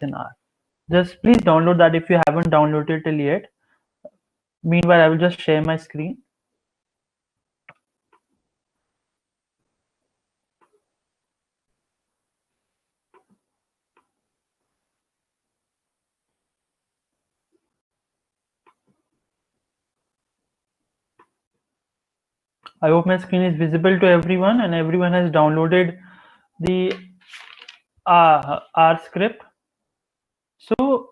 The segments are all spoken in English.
in R. Just please download that if you haven't downloaded it till yet. Meanwhile, I will just share my screen. I hope my screen is visible to everyone and everyone has downloaded the R script. So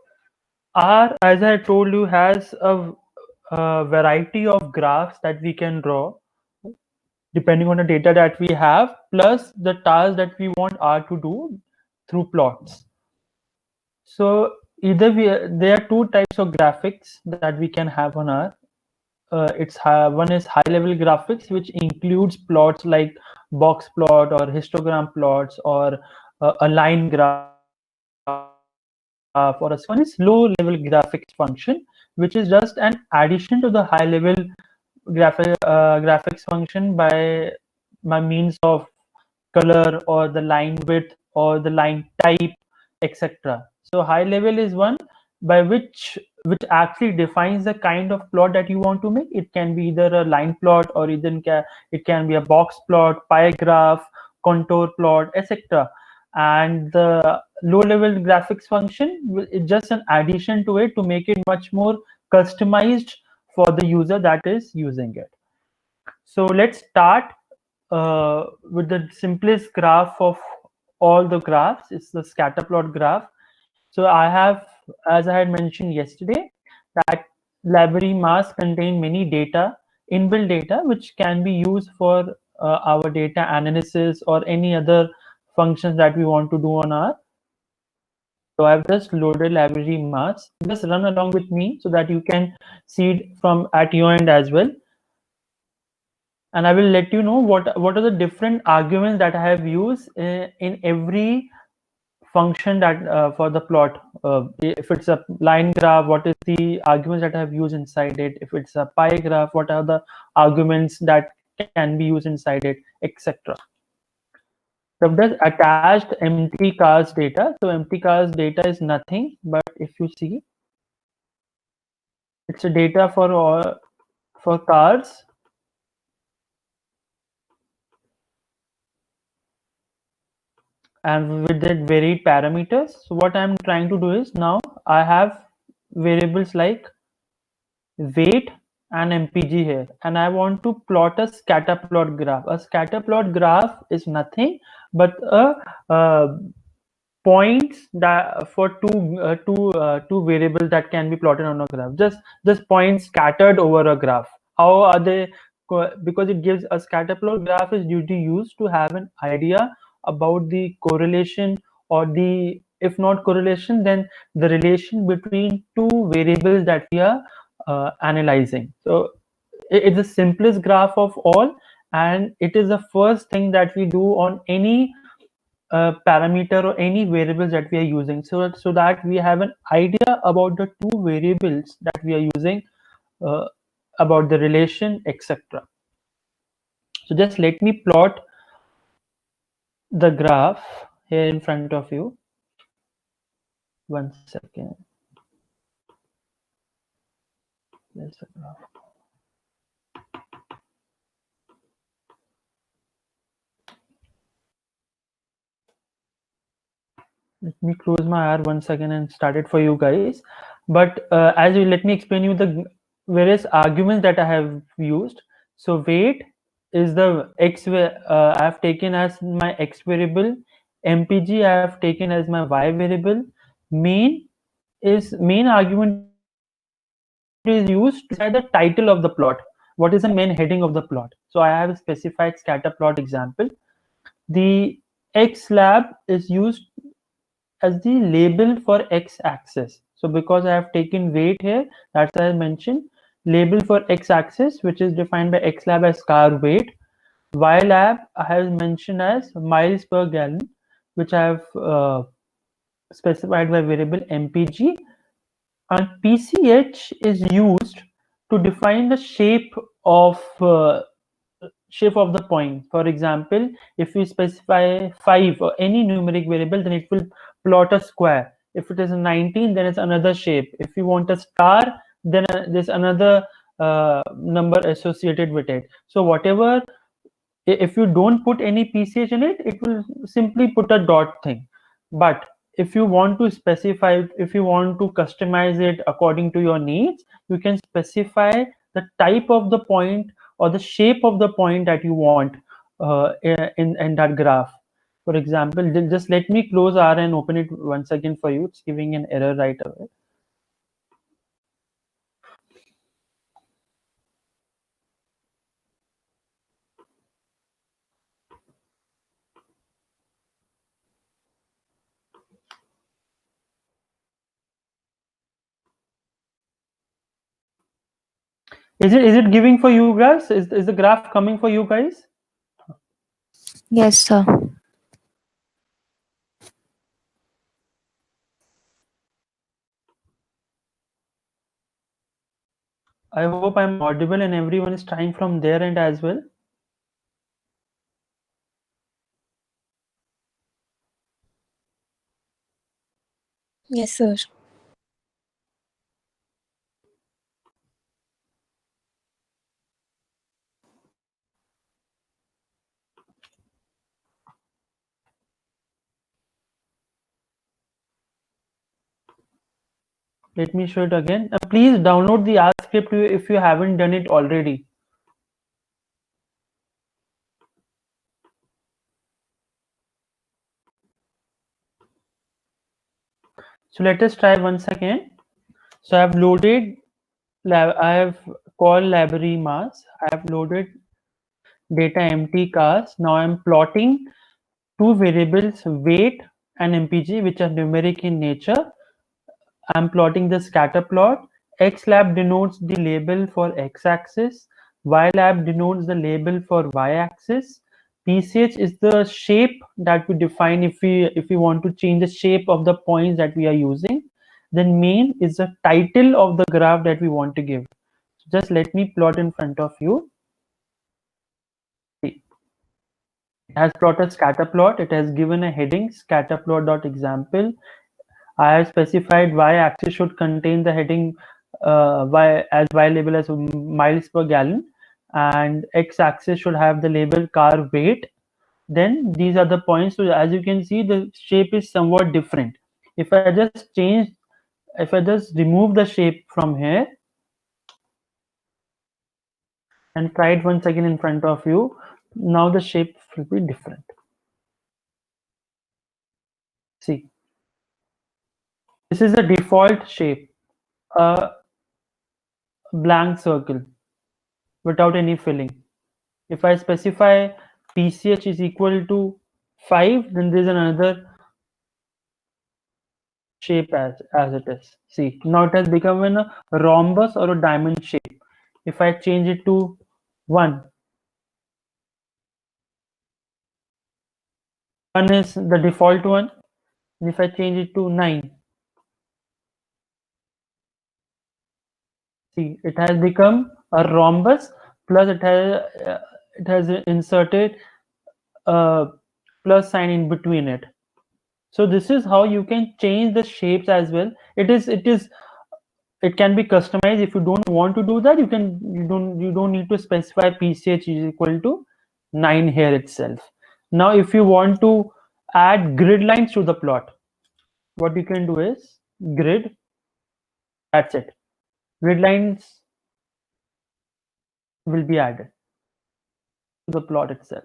R, as I told you, has a variety of graphs that we can draw depending on the data that we have, plus the task that we want R to do through plots. So either there are two types of graphics that we can have on R. One is high level graphics, which includes plots like box plot or histogram plots or a line graph, or a one is low level graphics function, which is just an addition to the high level graphics function by means of color or the line width or the line type, etc. So high level is one by which actually defines the kind of plot that you want to make. It can be either a line plot or it can be a box plot, pie graph, contour plot, etc. And the low level graphics function is just an addition to it to make it much more customized for the user that is using it. So let's start with the simplest graph of all the graphs. It's the scatter plot graph. So I have, as I had mentioned yesterday, that library mass contain many data, inbuilt data, which can be used for our data analysis or any other functions that we want to do on our. So I've just loaded library mass. Just run along with me so that you can see it from at your end as well. And I will let you know what are the different arguments that I have used in every function that for the plot. If it's a line graph, what is the arguments that I have used inside it? If it's a pie graph, what are the arguments that can be used inside it, etc. So I've just attached empty cars data. So empty cars data is nothing, but if you see, it's a data for all for cars. And with that varied parameters. So what I'm trying to do is now I have variables like weight and MPG here, and I want to plot a scatter plot graph. A scatter plot graph is nothing but a points that for two variables that can be plotted on a graph. Just points scattered over a graph. How are they? Because it gives a scatter plot graph is usually used to have an idea about the correlation or the, if not correlation, then the relation between two variables that we are analyzing. So it's the simplest graph of all, and it is the first thing that we do on any parameter or any variables that we are using, so that we have an idea about the two variables that we are using, uh, about the relation, etc. So just let me plot the graph here in front of you. 1 second. There's a graph. Let me close my R once again and start it for you guys. But as you let me explain you the various arguments that I have used. So weight is the x I have taken as my x variable. MPG I have taken as my y variable. Main argument is used to decide the title of the plot. What is the main heading of the plot? So I have a specified scatter plot example. The x lab is used as the label for x-axis. So because I have taken weight here, that's as I mentioned, label for x-axis, which is defined by x lab as car weight. Y lab I have mentioned as miles per gallon, which I have specified by variable mpg. And pch is used to define the shape of the point. For example, if we specify 5 or any numeric variable, then it will plot a square. If it is a 19, then it's another shape. If you want a star, then there's another number associated with it. So whatever, if you don't put any PCH in it, it will simply put a dot thing. But if you want to specify, if you want to customize it according to your needs, you can specify the type of the point or the shape of the point that you want in that graph. For example, just let me close R and open it once again for you. It's giving an error right away. Is it giving for you guys? Is the graph coming for you guys? Yes, sir. I hope I'm audible and everyone is trying from their end as well. Yes, sir. Let me show it again. Please download the R script if you haven't done it already. So let us try once again. So I've loaded, I have called library mass. I have loaded data empty cars. Now I'm plotting two variables, weight and mpg, which are numeric in nature. I'm plotting the scatter plot. Xlab denotes the label for x-axis. Ylab denotes the label for y-axis. PCH is the shape that we define if we want to change the shape of the points that we are using. Then main is the title of the graph that we want to give. Just let me plot in front of you. See, it has plotted scatter plot. It has given a heading scatter plot.example. I have specified y-axis should contain the heading y label as miles per gallon, and x-axis should have the label car weight. Then these are the points. So as you can see, the shape is somewhat different. If I just change, if I just remove the shape from here and try it once again in front of you, now the shape will be different. See, this is the default shape, a blank circle without any filling. If I specify PCH is equal to 5, then there's another shape as it is. See, now it has become a rhombus or a diamond shape. If I change it to 1, 1 is the default one. And if I change it to 9, see, it has become a rhombus, plus it has inserted a plus sign in between it. So this is how you can change the shapes as well. It can be customized. If you don't want to do that, you don't need to specify PCH is equal to 9 here itself. Now if you want to add grid lines to the plot, what you can do is grid, that's it, grid lines will be added to the plot itself.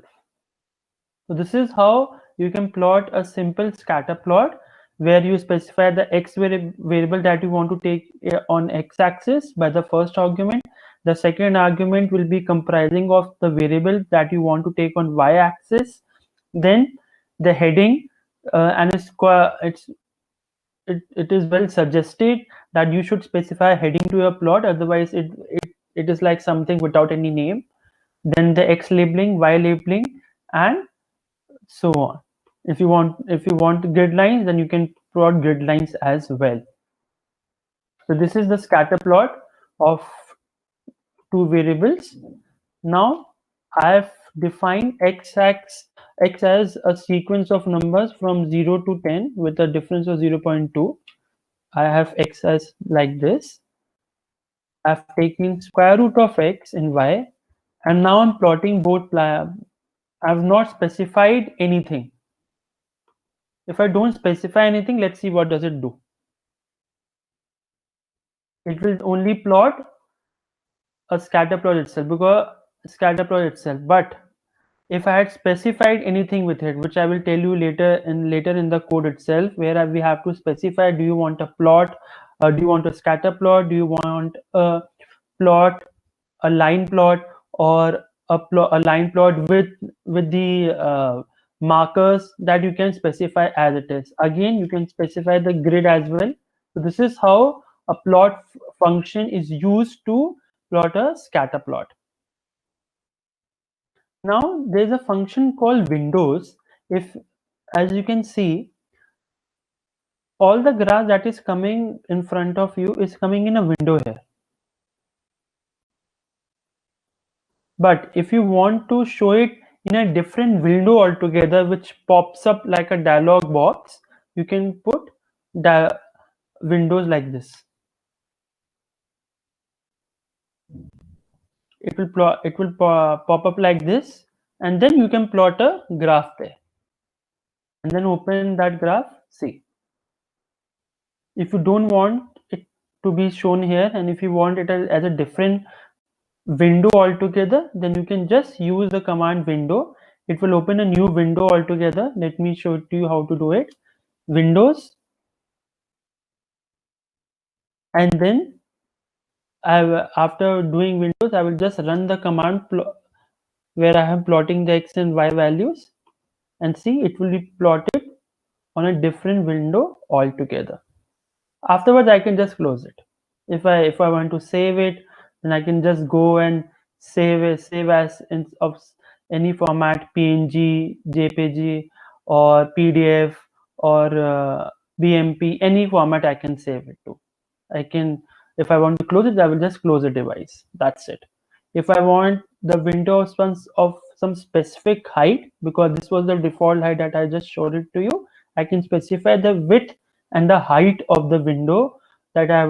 So this is how you can plot a simple scatter plot where you specify the x variable that you want to take on x-axis by the first argument. The second argument will be comprising of the variable that you want to take on y-axis. Then the heading, and it is well suggested that you should specify heading to your plot, otherwise it is like something without any name. Then the x labeling, y labeling, and so on. If you want grid lines, then you can plot grid lines as well. So this is the scatter plot of two variables. Now I have defined x as a sequence of numbers from 0 to 10 with a difference of 0.2. I have x as like this. I've taken square root of x and y, and now I'm plotting both. I've not specified anything. If I don't specify anything, let's see what does it do. It will only plot a scatter plot itself, because scatter plot itself. But if I had specified anything with it, which I will tell you later in the code itself, where we have to specify: do you want a plot, do you want a scatter plot, do you want a plot, a line plot, or a line plot with the markers, that you can specify as it is. Again, you can specify the grid as well. So this is how a plot function is used to plot a scatter plot. Now there's a function called windows. If, as you can see, all the graph that is coming in front of you is coming in a window here. But if you want to show it in a different window altogether, which pops up like a dialog box, you can put windows like this. It will pop up like this, and then you can plot a graph there, and then open that graph. See, if you don't want it to be shown here, and if you want it as a different window altogether, then you can just use the command window. It will open a new window altogether. Let me show to you how to do it. Windows, and then after doing windows, I will just run the command where I am plotting the x and y values, and see, it will be plotted on a different window altogether. Afterwards, I can just close it. If I want to save it, then I can just go and save as of any format: PNG, JPG, or PDF, or BMP. Any format I can save it to. I can, if I want to close it, I will just close the device. That's it. If I want the window of some specific height, because this was the default height that I just showed it to you, I can specify the width and the height of the window that I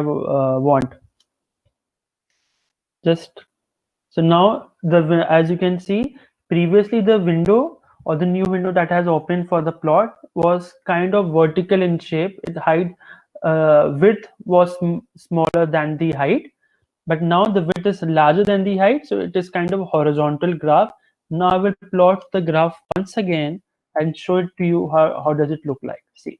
want. Just so now, as you can see, previously the window or the new window that has opened for the plot was kind of vertical in shape. Its height, width was smaller than the height, but now the width is larger than the height, so it is kind of a horizontal graph. Now I will plot the graph once again and show it to you. How does it look like? See,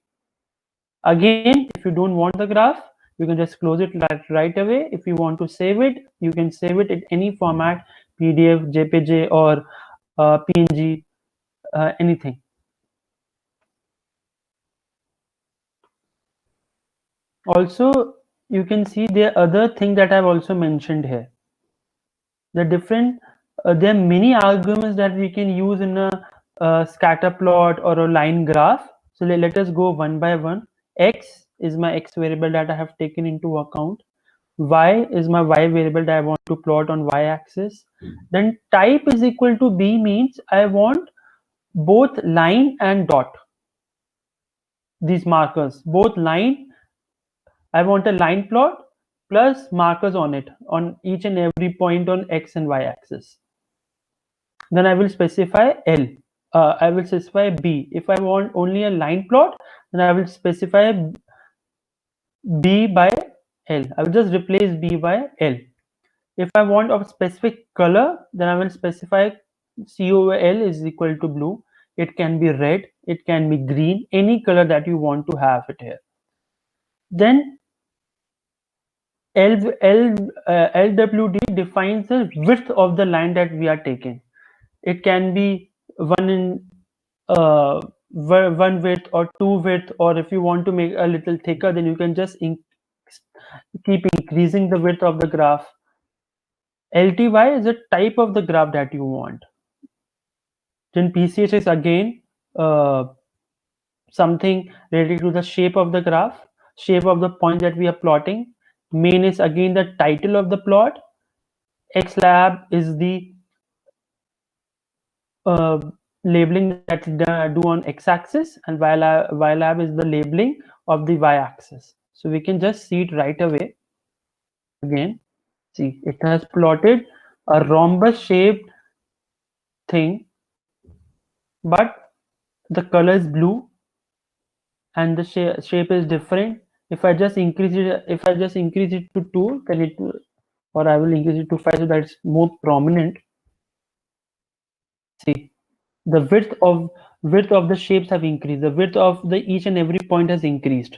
again, if you don't want the graph, you can just close it right away. If you want to save it, you can save it in any format: PDF, JPG, or PNG, anything. Also, you can see the other thing that I've also mentioned here. The different, there are many arguments that we can use in a scatter plot or a line graph. So let us go one by one. X is my x variable that I have taken into account. Y is my y variable that I want to plot on y-axis. Then type is equal to b means I want both line and dot. These markers, both line, I want a line plot plus markers on it, on each and every point on x and y axis. Then I will specify L. I will specify B. If I want only a line plot, then I will specify B by L. I will just replace B by L. If I want a specific color, then I will specify COL is equal to blue. It can be red, it can be green, any color that you want to have it here. Then LWD defines the width of the line that we are taking. It can be one width or two width, or if you want to make a little thicker, then you can just keep increasing the width of the graph. LTY is a type of the graph that you want. Then PCH is again something related to the shape of the graph, shape of the point that we are plotting. Main is again the title of the plot. XLab is the labeling that do on x-axis, and y-lab is the labeling of the y-axis. So we can just see it right away. Again, see, it has plotted a rhombus shaped thing, but the color is blue and the shape is different. If I just increase it to 2, then it, or I will increase it to 5 so that it's more prominent. See, the width of the shapes have increased. The width of the each and every point has increased.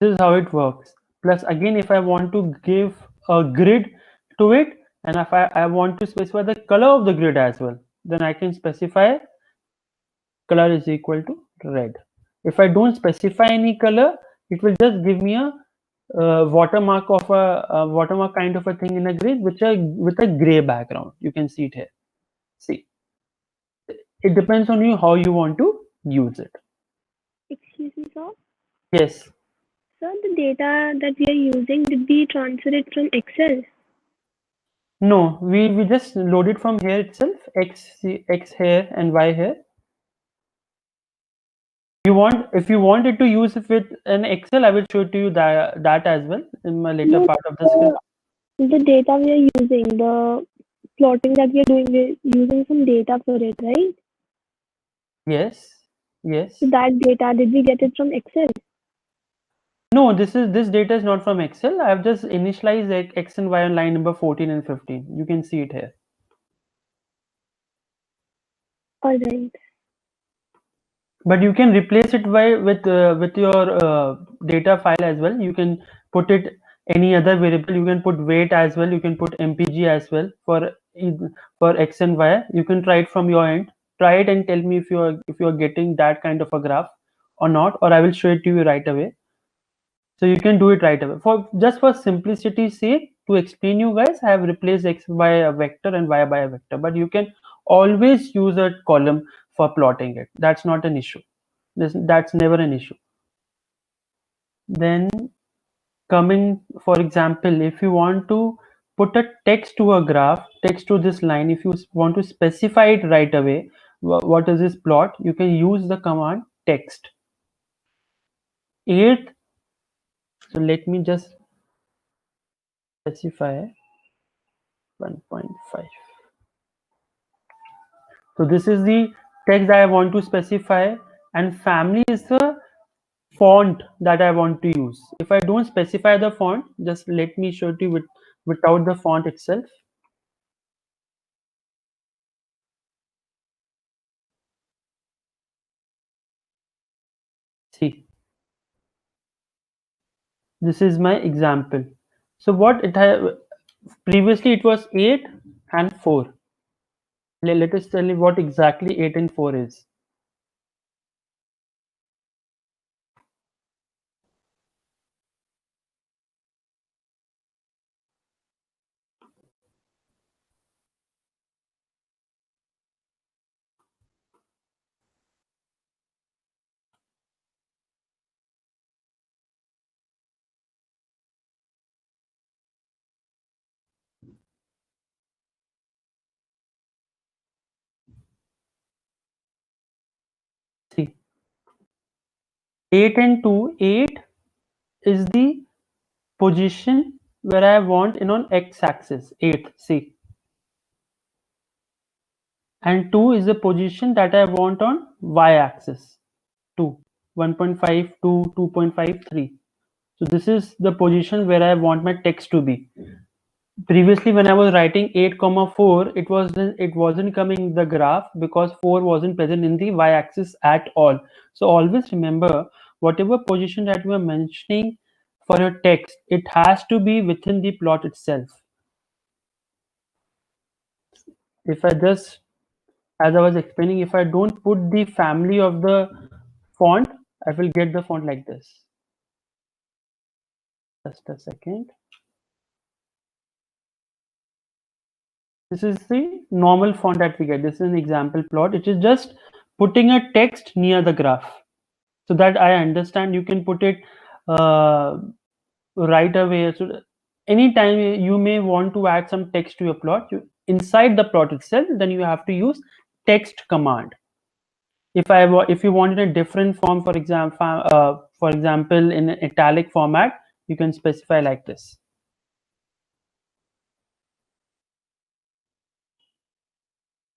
This is how it works. Plus again, if I want to give a grid to it, and if I want to specify the color of the grid as well, then I can specify color is equal to red. If I don't specify any color, it will just give me a watermark of a watermark kind of a thing in a grid with a gray background. You can see it here. See, it depends on you how you want to use it. Excuse me, sir. Yes. Sir, the data that we are using, did we transfer it from Excel? No, we just load it from here itself. X here and Y here. If you want it to use it with an Excel, I will show it to you that as well in my later No, part of the script. the data we are using, the plotting that we are doing, we're using some data for it, right? Yes. Yes. So that data, did we get it from Excel? No, this data is not from Excel. I have just initialized X and Y on line number 14 and 15. You can see it here. All right. But you can replace it with your data file as well. You can put it any other variable. You can put weight as well. You can put mpg as well for X and Y. You can try it from your end. Try it and tell me if you are getting that kind of a graph or not, or I will show it to you right away. So you can do it right away. For simplicity's sake, to explain you guys, I have replaced X by a vector and Y by a vector. But you can always use a column for plotting it. That's not an issue. That's never an issue. Then coming, for example, if you want to put a text to a graph, text to this line, if you want to specify it right away, what is this plot, you can use the command text. 8th, so let me just specify 1.5. So this is the text that I want to specify, and family is the font that I want to use. If I don't specify the font, just let me show it to you without the font itself. See, this is my example. So what it had previously, it was 8 and 4. Let us tell you what exactly 8 and 4 is. See, 8 and 2, 8 is the position where I want in on x-axis, 8, see. And 2 is the position that I want on y-axis, 2, 1.5, 2, 2.5, 3. So this is the position where I want my text to be. Previously, when I was writing 8, 4, it wasn't coming the graph because 4 wasn't present in the y-axis at all. So always remember, whatever position that you are mentioning for your text, it has to be within the plot itself. If I just, as I was explaining, if I don't put the family of the font, I will get the font like this. Just a second. This is the normal font that we get. This is an example plot. It is just putting a text near the graph so that I understand. You can put it right away. So anytime you may want to add some text to your plot, inside the plot itself, then you have to use text command. If you want in a different form, for example, in italic format, you can specify like this.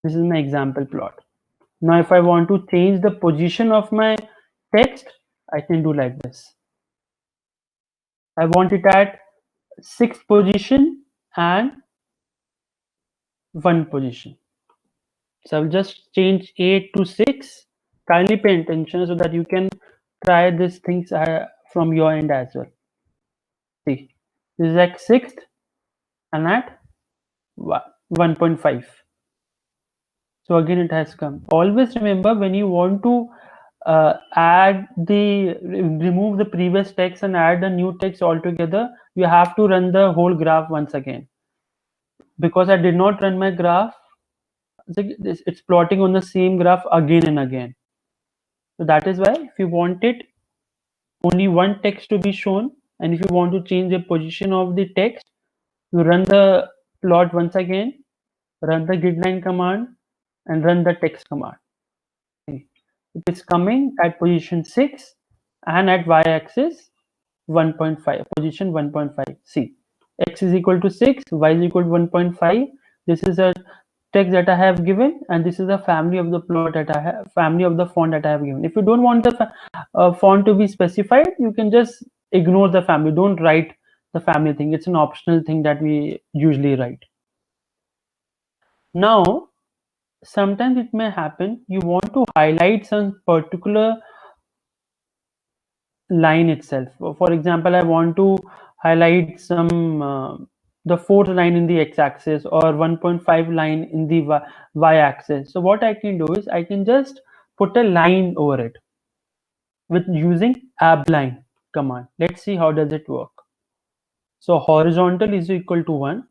This is my example plot. Now, if I want to change the position of my text, I can do like this. I want it at 6th position and 1 position. So I'll just change 8 to 6. Kindly pay attention so that you can try these things from your end as well. See, this is at 6th and at 1.5. So again, it has come. Always remember, when you want to remove the previous text and add the new text altogether, you have to run the whole graph once again. Because I did not run my graph, it's plotting on the same graph again and again. So that is why, if you want it only one text to be shown, and if you want to change the position of the text, you run the plot once again, run the gridline command, and run the text command. Okay. It is coming at position 6 and at y-axis 1.5, position 1.5. See, x is equal to 6, y is equal to 1.5. This is a text that I have given, and this is the family of the plot that I have, family of the font that I have given. If you don't want the font to be specified, you can just ignore the family. Don't write the family thing. It's an optional thing that we usually write. Now, sometimes it may happen you want to highlight some particular line itself. For example, I want to highlight some the 4th line in the x-axis or 1.5 line in the y-axis. So what I can do is I can just put a line over it with using abline command. Let's see how does it work. So horizontal is equal to 1.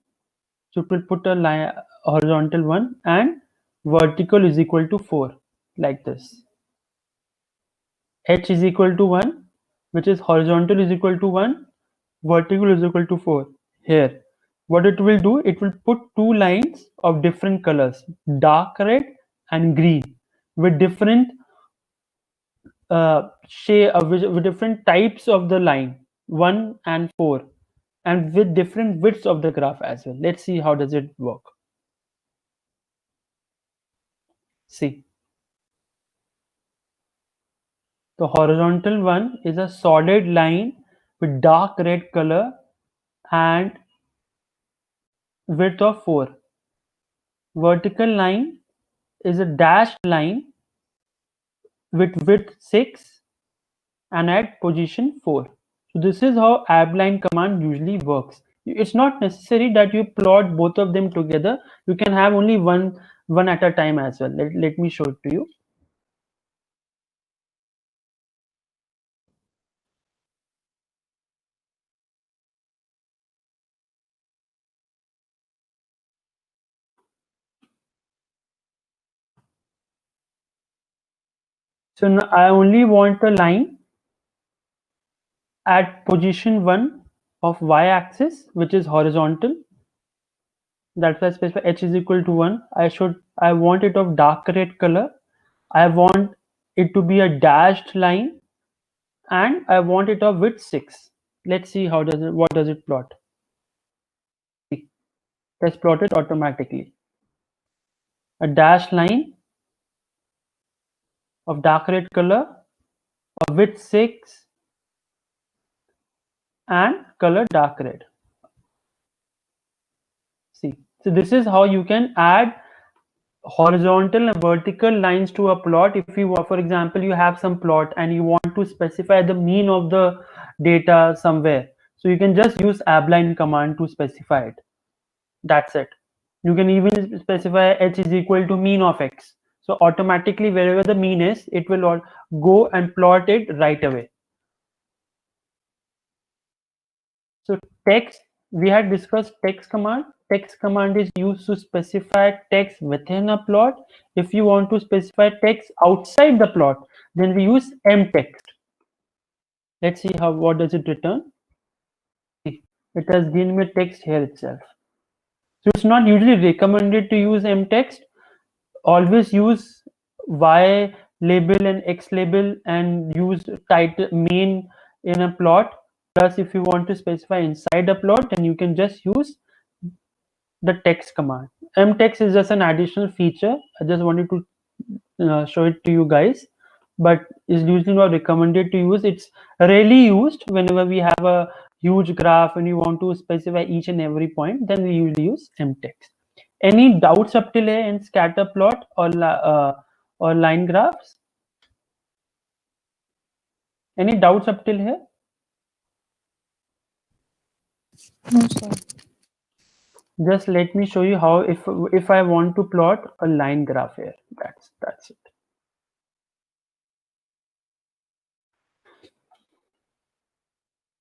So it will put a line horizontal 1 and vertical is equal to 4, like this. H is equal to 1, which is horizontal is equal to 1, vertical is equal to 4. Here, what it will do, it will put two lines of different colors, dark red and green, with different with different types of the line, 1 and 4, and with different widths of the graph as well. Let's see how does it work. See, the horizontal one is a solid line with dark red color and width of 4. Vertical line is a dashed line with width 6 and at position 4. So this is how abline command usually works. It's not necessary that you plot both of them together. You can have only one at a time as well. Let me show it to you. So now I only want a line at position 1 of y-axis, which is horizontal. That's why I specify h is equal to 1. I want it of dark red color. I want it to be a dashed line, and I want it of width 6. Let's see what does it plot. Let's plot it automatically. A dashed line of dark red color of width 6 and color dark red. See, so this is how you can add horizontal and vertical lines to a plot. If you, for example, you have some plot and you want to specify the mean of the data somewhere, so you can just use abline command to specify it. That's it. You can even specify h is equal to mean of x. So automatically, wherever the mean is, it will go and plot it right away. So text, we had discussed text command. Text command is used to specify text within a plot. If you want to specify text outside the plot, then we use mtext. Let's see what does it return. it has given me text here itself. So it's not usually recommended to use mtext. Always use y label and x label and use title main in a plot. Plus, if you want to specify inside a plot, then you can just use the text command. Mtext is just an additional feature. I just wanted to show it to you guys, but is usually not recommended to use. It's rarely used whenever we have a huge graph and you want to specify each and every point, then we usually use mtext. Any doubts up till here in scatter plot or line graphs? Any doubts up till here? No, sir. Just let me show you how if I want to plot a line graph here. That's it.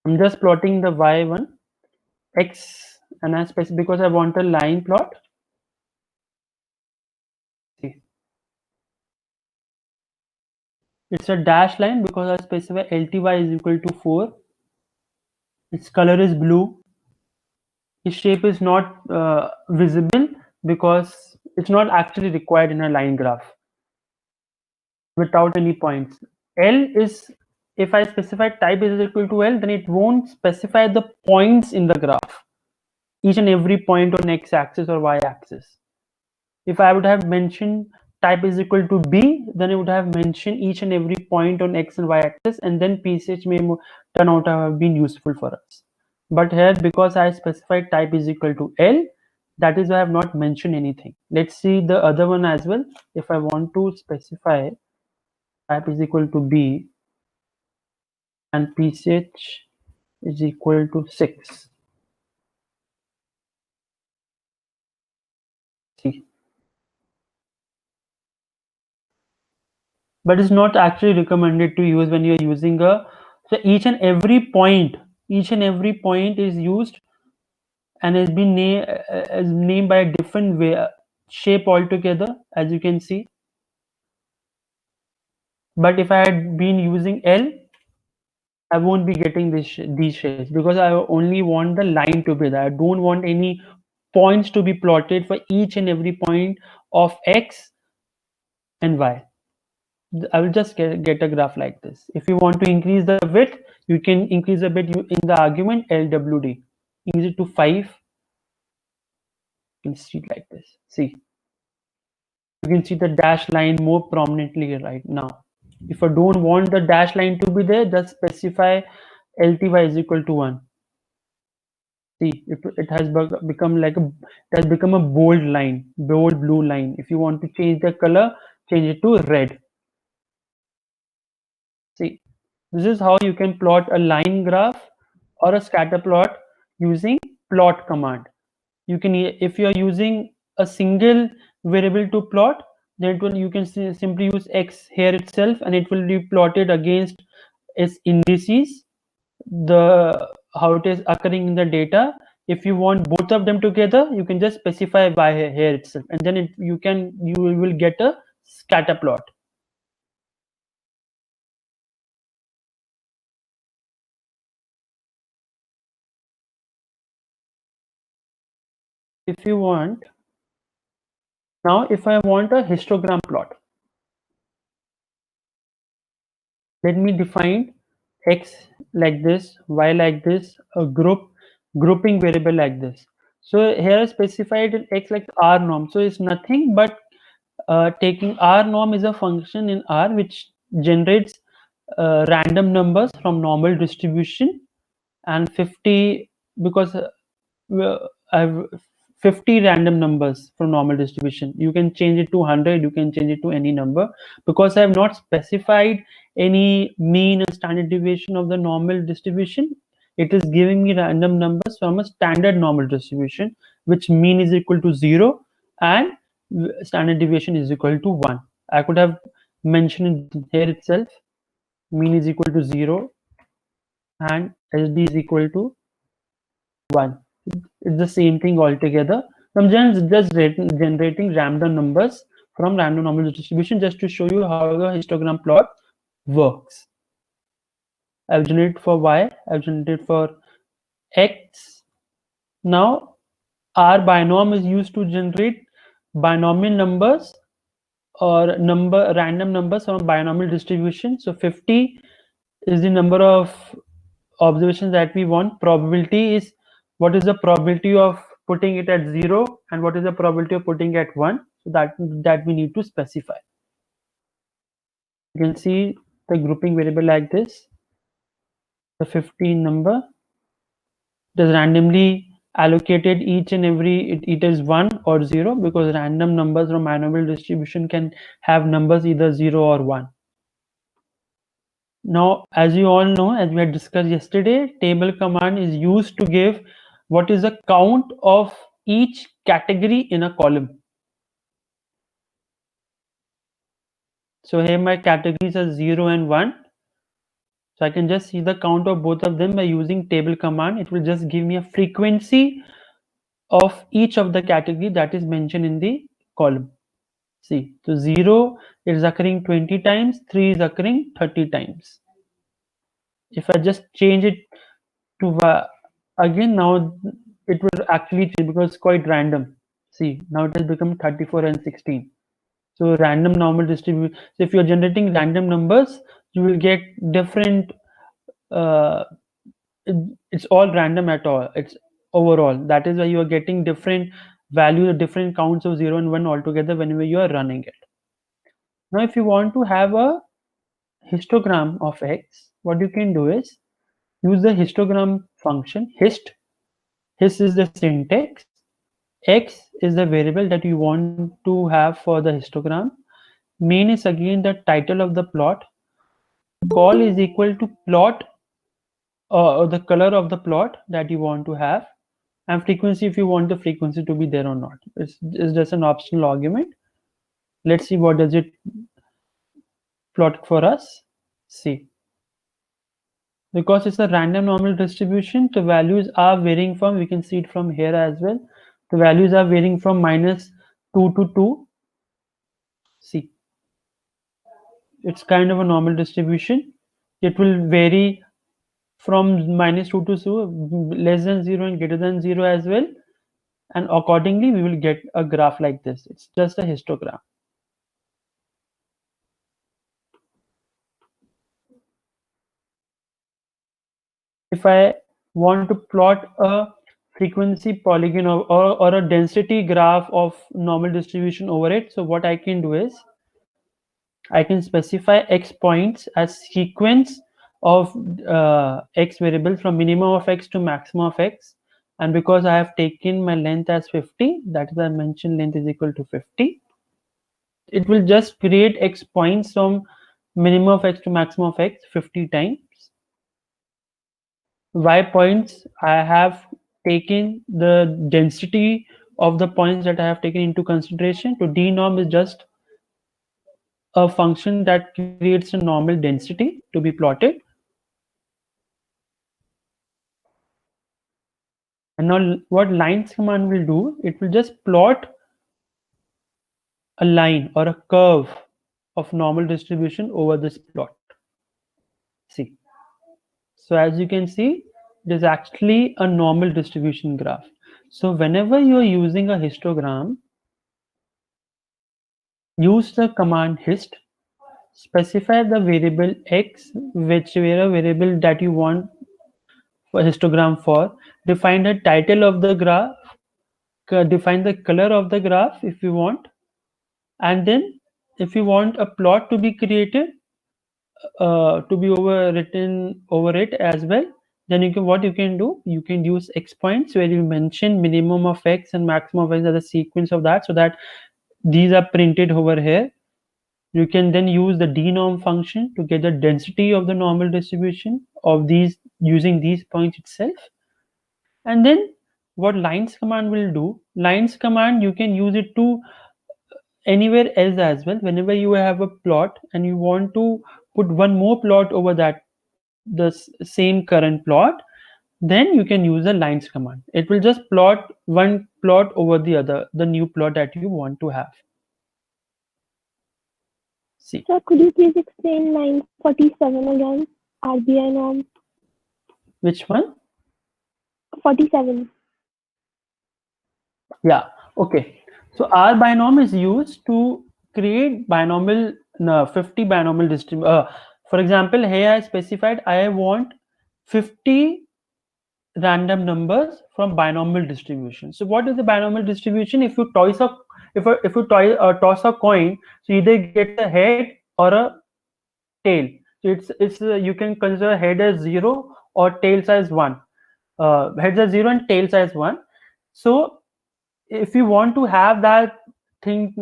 I'm just plotting the y1 x and I specify because I want a line plot. See, it's a dash line because I specify LTY is equal to 4. Its color is blue. Its shape is not visible because it's not actually required in a line graph without any points. L is, if I specify type is equal to L, then it won't specify the points in the graph, each and every point on x-axis or y-axis. If I would have mentioned type is equal to B, then it would have mentioned each and every point on x and y-axis, and then PCH may turn out to have been useful for us. But here, because I specified type is equal to L, that is why I have not mentioned anything. Let's see the other one as well. If I want to specify type is equal to B and PCH is equal to 6. See. But it's not actually recommended to use when you're using a, so each and every point is used and has been named by a different way, shape altogether, as you can see. But if I had been using L, I won't be getting these shapes because I only want the line to be there. I don't want any points to be plotted for each and every point of x and y. I will just get a graph like this. If you want to increase the width, you can increase a bit in the argument LWD. Increase it to 5. You can see it like this. See, you can see the dash line more prominently right now. If I don't want the dash line to be there, just specify LTY is equal to 1. See, it has become like it has become a bold line, bold blue line. If you want to change the color, change it to red. See, this is how you can plot a line graph or a scatter plot using plot command. You can, if you are using a single variable to plot, then you can simply use x here itself and it will be plotted against its indices, how it is occurring in the data. If you want both of them together, you can just specify by here itself, and then you will get a scatter plot. If you want, now if I want a histogram plot, let me define x like this, y like this, a grouping variable like this. So here I specified x like r norm. So it's nothing but taking r norm is a function in R which generates random numbers from normal distribution, and 50, because I have 50 random numbers from normal distribution. You can change it to 100, you can change it to any number. Because I have not specified any mean and standard deviation of the normal distribution, it is giving me random numbers from a standard normal distribution, which mean is equal to 0 and standard deviation is equal to 1. I could have mentioned it here itself. Mean is equal to 0 and SD is equal to 1. It's the same thing altogether. I'm just generating random numbers from random normal distribution just to show you how the histogram plot works. I've generated for y, I've generated for x, Now our binom is used to generate binomial numbers or random numbers from binomial distribution. So 50 is the number of observations that we want. Probability is what is the probability of putting it at 0 and what is the probability of putting at 1. So that we need to specify. You can see the grouping variable like this. The 15 number is randomly allocated each and every, it is 1 or 0 because random numbers from binomial distribution can have numbers either 0 or 1. Now, as you all know, as we had discussed yesterday, table command is used to give what is the count of each category in a column. So here my categories are 0 and 1. So I can just see the count of both of them by using table command. It will just give me a frequency of each of the category that is mentioned in the column. See, so 0 is occurring 20 times, 3 is occurring 30 times. If I just change it to again, now it will actually change because it's quite random. See, now it has become 34 and 16. So random normal distribution. So if you're generating random numbers, you will get different. It's all random at all. It's overall. That is why you are getting different values, different counts of 0 and 1 altogether whenever you are running it. Now, if you want to have a histogram of x, what you can do is use the histogram function hist. Hist is the syntax. X is the variable that you want to have for the histogram. Main is again the title of the plot. Call is equal to plot or the color of the plot that you want to have, and frequency if you want the frequency to be there or not. It's just an optional argument. Let's see what does it plot for us. See, because it's a random normal distribution, the values are varying from, we can see it from here as well, the values are varying from -2 to 2. See, it's kind of a normal distribution. It will vary from -2 to 2, less than 0 and greater than 0 as well, and accordingly we will get a graph like this. It's just a histogram. If I want to plot a frequency polygon or a density graph of normal distribution over it, so what I can do is I can specify x points as sequence of x variable from minimum of x to maximum of x, and because I have taken my length as 50, that is I mentioned length is equal to 50, it will just create x points from minimum of x to maximum of x 50 times. Y points, I have taken the density of the points that I have taken into consideration. To denorm is just a function that creates a normal density to be plotted. And now what lines command will do, it will just plot a line or a curve of normal distribution over this plot. See, so as you can see, it is actually a normal distribution graph. So whenever you are using a histogram, use the command hist, specify the variable x, whichever variable that you want for histogram for, define the title of the graph, define the color of the graph if you want, and then if you want a plot to be created, to be overwritten over it as well, then you can, what you can do, you can use x points where you mention minimum of x and maximum of x as a sequence of that, so that these are printed over here. You can then use the denorm function to get the density of the normal distribution of these using these points itself. And then what lines command will do, lines command you can use it to anywhere else as well. Whenever you have a plot and you want to put one more plot over that, the same current plot, then you can use the lines command. It will just plot one plot over the other, the new plot that you want to have. See, Sir, could you please explain line 47 again? RBI norm which one? 47. Yeah. Okay. So R binom is used to create binomial, 50 binomial for example, here I specified I want 50 random numbers from binomial distribution. So what is the binomial distribution? If you toss a coin, so either gets a head or a tail. So it's you can consider head as 0 or tails as 1. Heads as 0 and tails as 1. So if you want to have that thing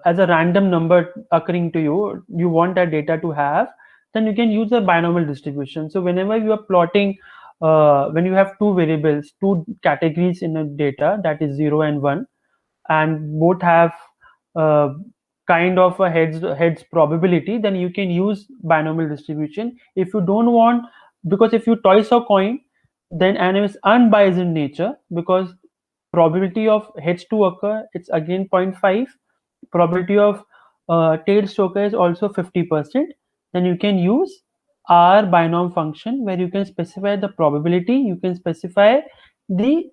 as a random number occurring to you, you want that data to have, then you can use a binomial distribution. So whenever you are plotting, when you have two variables, two categories in a data, that is 0 and 1, and both have uh, kind of a heads probability, then you can use binomial distribution. If you don't want, because if you toss a coin, then and it's unbiased in nature, because probability of heads to occur, it's again 0.5. Probability of tails to occur is also 50%. Then you can use R binom function, where you can specify the probability, you can specify the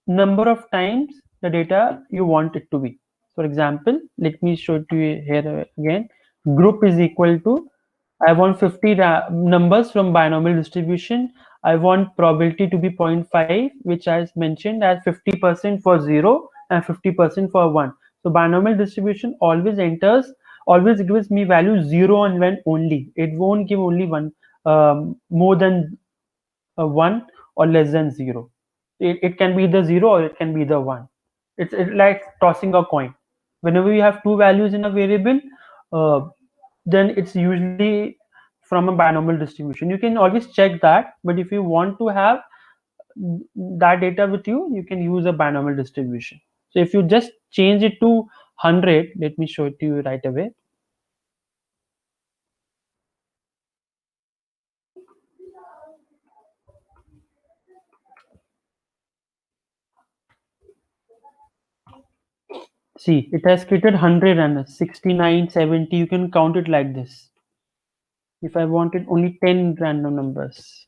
number of times the data you want it to be. For example, let me show it to you here again. Group is equal to, I want 50 numbers from binomial distribution. I want probability to be 0.5, which I mentioned as 50% for 0 and 50% for 1. So binomial distribution always gives me value 0 and 1 only. It won't give only one, more than 1 or less than 0. It can be the 0 or it can be the 1. It's like tossing a coin. Whenever you have two values in a variable, uh, then it's usually from a binomial distribution. You can always check that, but if you want to have that data with you, you can use a binomial distribution. So if you just change it to 100, let me show it to you right away. See, it has created 100 and 69, 70. You can count it like this. If I wanted only 10 random numbers,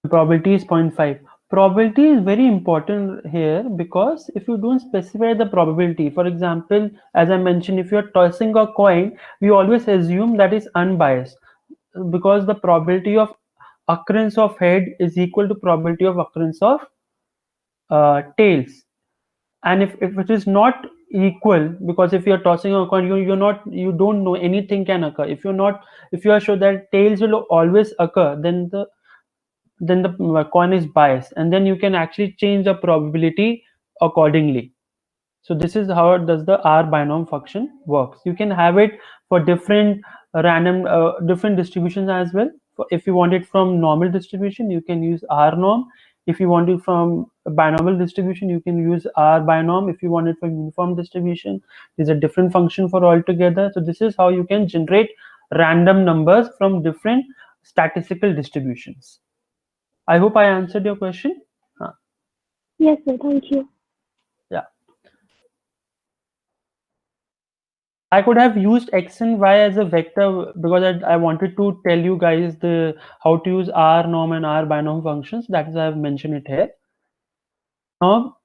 probability is 0.5. Probability is very important here, because if you don't specify the probability, for example, as I mentioned, if you're tossing a coin, we always assume that is unbiased, because the probability of occurrence of head is equal to probability of occurrence of tails. And if it is not equal, because if you're tossing a coin, you don't know anything can occur. If you are sure that tails will always occur, then the coin is biased, and then you can actually change the probability accordingly. So this is how does the R binom function works. You can have it for different different distributions as well. If you want it from normal distribution, you can use R norm. If you want it from binomial distribution, you can use R binom. If you want it from uniform distribution, there's a different function for altogether. So this is how you can generate random numbers from different statistical distributions. I hope I answered your question. Yes, sir. Thank you. Yeah. I could have used X and Y as a vector, because I wanted to tell you guys the how to use R norm and R binom functions. That is why I've mentioned it here. Now,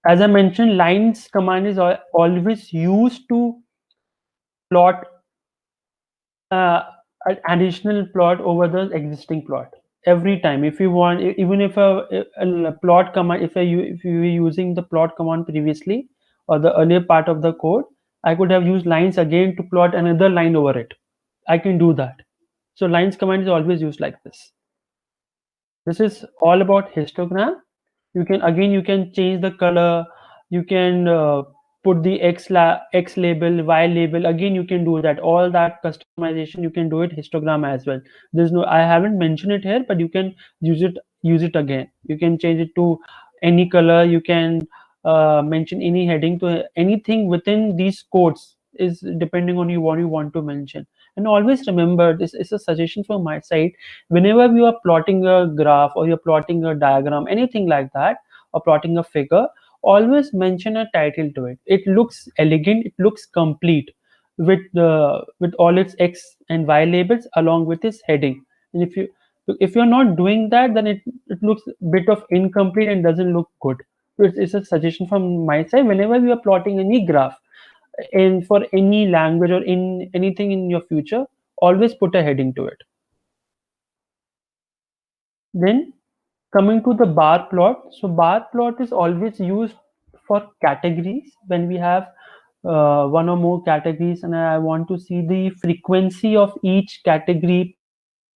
as I mentioned, lines command is always used to plot uh, an additional plot over the existing plot every time. If you want, even if a plot command, if you were using the plot command previously or the earlier part of the code, I could have used lines again to plot another line over it. I can do that. So lines command is always used like this. This is all about histogram. You can change the color. You can put the X label, Y label. Again, you can do that. All that customization you can do it histogram as well. There's no, I haven't mentioned it here, but you can use it again. You can change it to any color. You can mention any heading to anything within these codes, is depending on you what you want to mention. And always remember, this is a suggestion from my side. Whenever you are plotting a graph or you're plotting a diagram, anything like that, or plotting a figure, always mention a title to it. It looks elegant, it looks complete with all its X and Y labels along with its heading. And if you So if you're not doing that, then it looks a bit of incomplete and doesn't look good. So it's a suggestion from my side. Whenever you are plotting any graph in for any language or in anything in your future, always put a heading to it. Then coming to the bar plot. So bar plot is always used for categories when we have one or more categories and I want to see the frequency of each category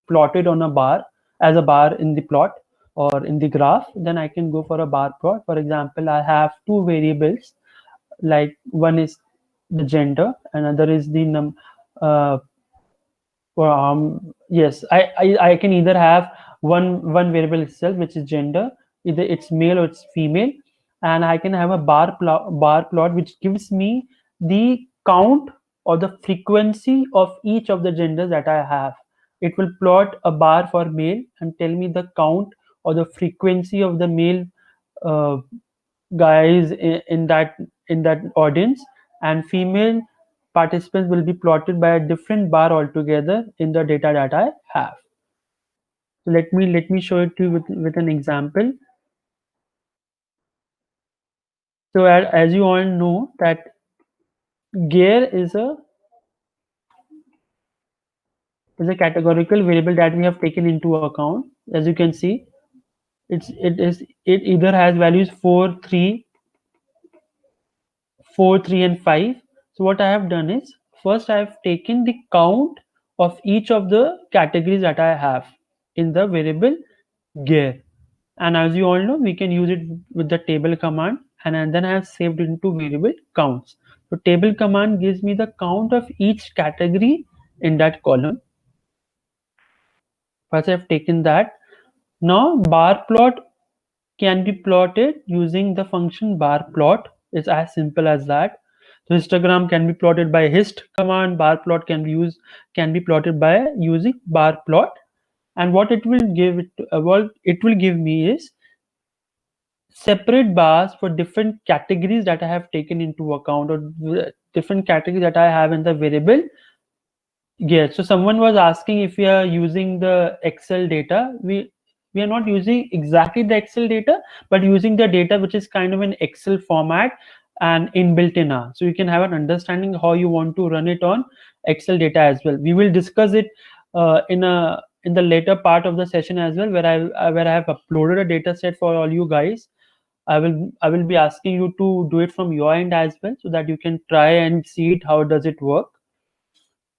plotted on a bar as a bar in the plot or in the graph, then I can go for a bar plot. For example, I have two variables, like one is the gender, another is the uh, yes, I can either have one variable itself, which is gender, either it's male or it's female, and I can have a bar plot which gives me the count or the frequency of each of the genders that I have. It will plot a bar for male and tell me the count or the frequency of the male uh, guys in that audience, and female participants will be plotted by a different bar altogether in the data that I have. So let me show it to you with an example. So as you all know that gear is a categorical variable that we have taken into account. As you can see, it either has values 4, 3, 4, 3, and 5. So what I have done is, first I have taken the count of each of the categories that I have in the variable gear. And as you all know, we can use it with the table command, and then I have saved it into variable counts. So table command gives me the count of each category in that column. First I have taken that. Now bar plot can be plotted using the function bar plot. It's as simple as that. So histogram can be plotted by hist command. Bar plot can be plotted by using bar plot. And what it will give it will give me is separate bars for different categories that I have taken into account, or different categories that I have in the variable. Yes. So someone was asking if we are using the Excel data. We are not using exactly the Excel data, but using the data which is kind of an Excel format and inbuilt in R. So you can have an understanding how you want to run it on Excel data as well. We will discuss it in the later part of the session as well, where I have uploaded a data set for all you guys. I will be asking you to do it from your end as well, so that you can try and see it how does it work,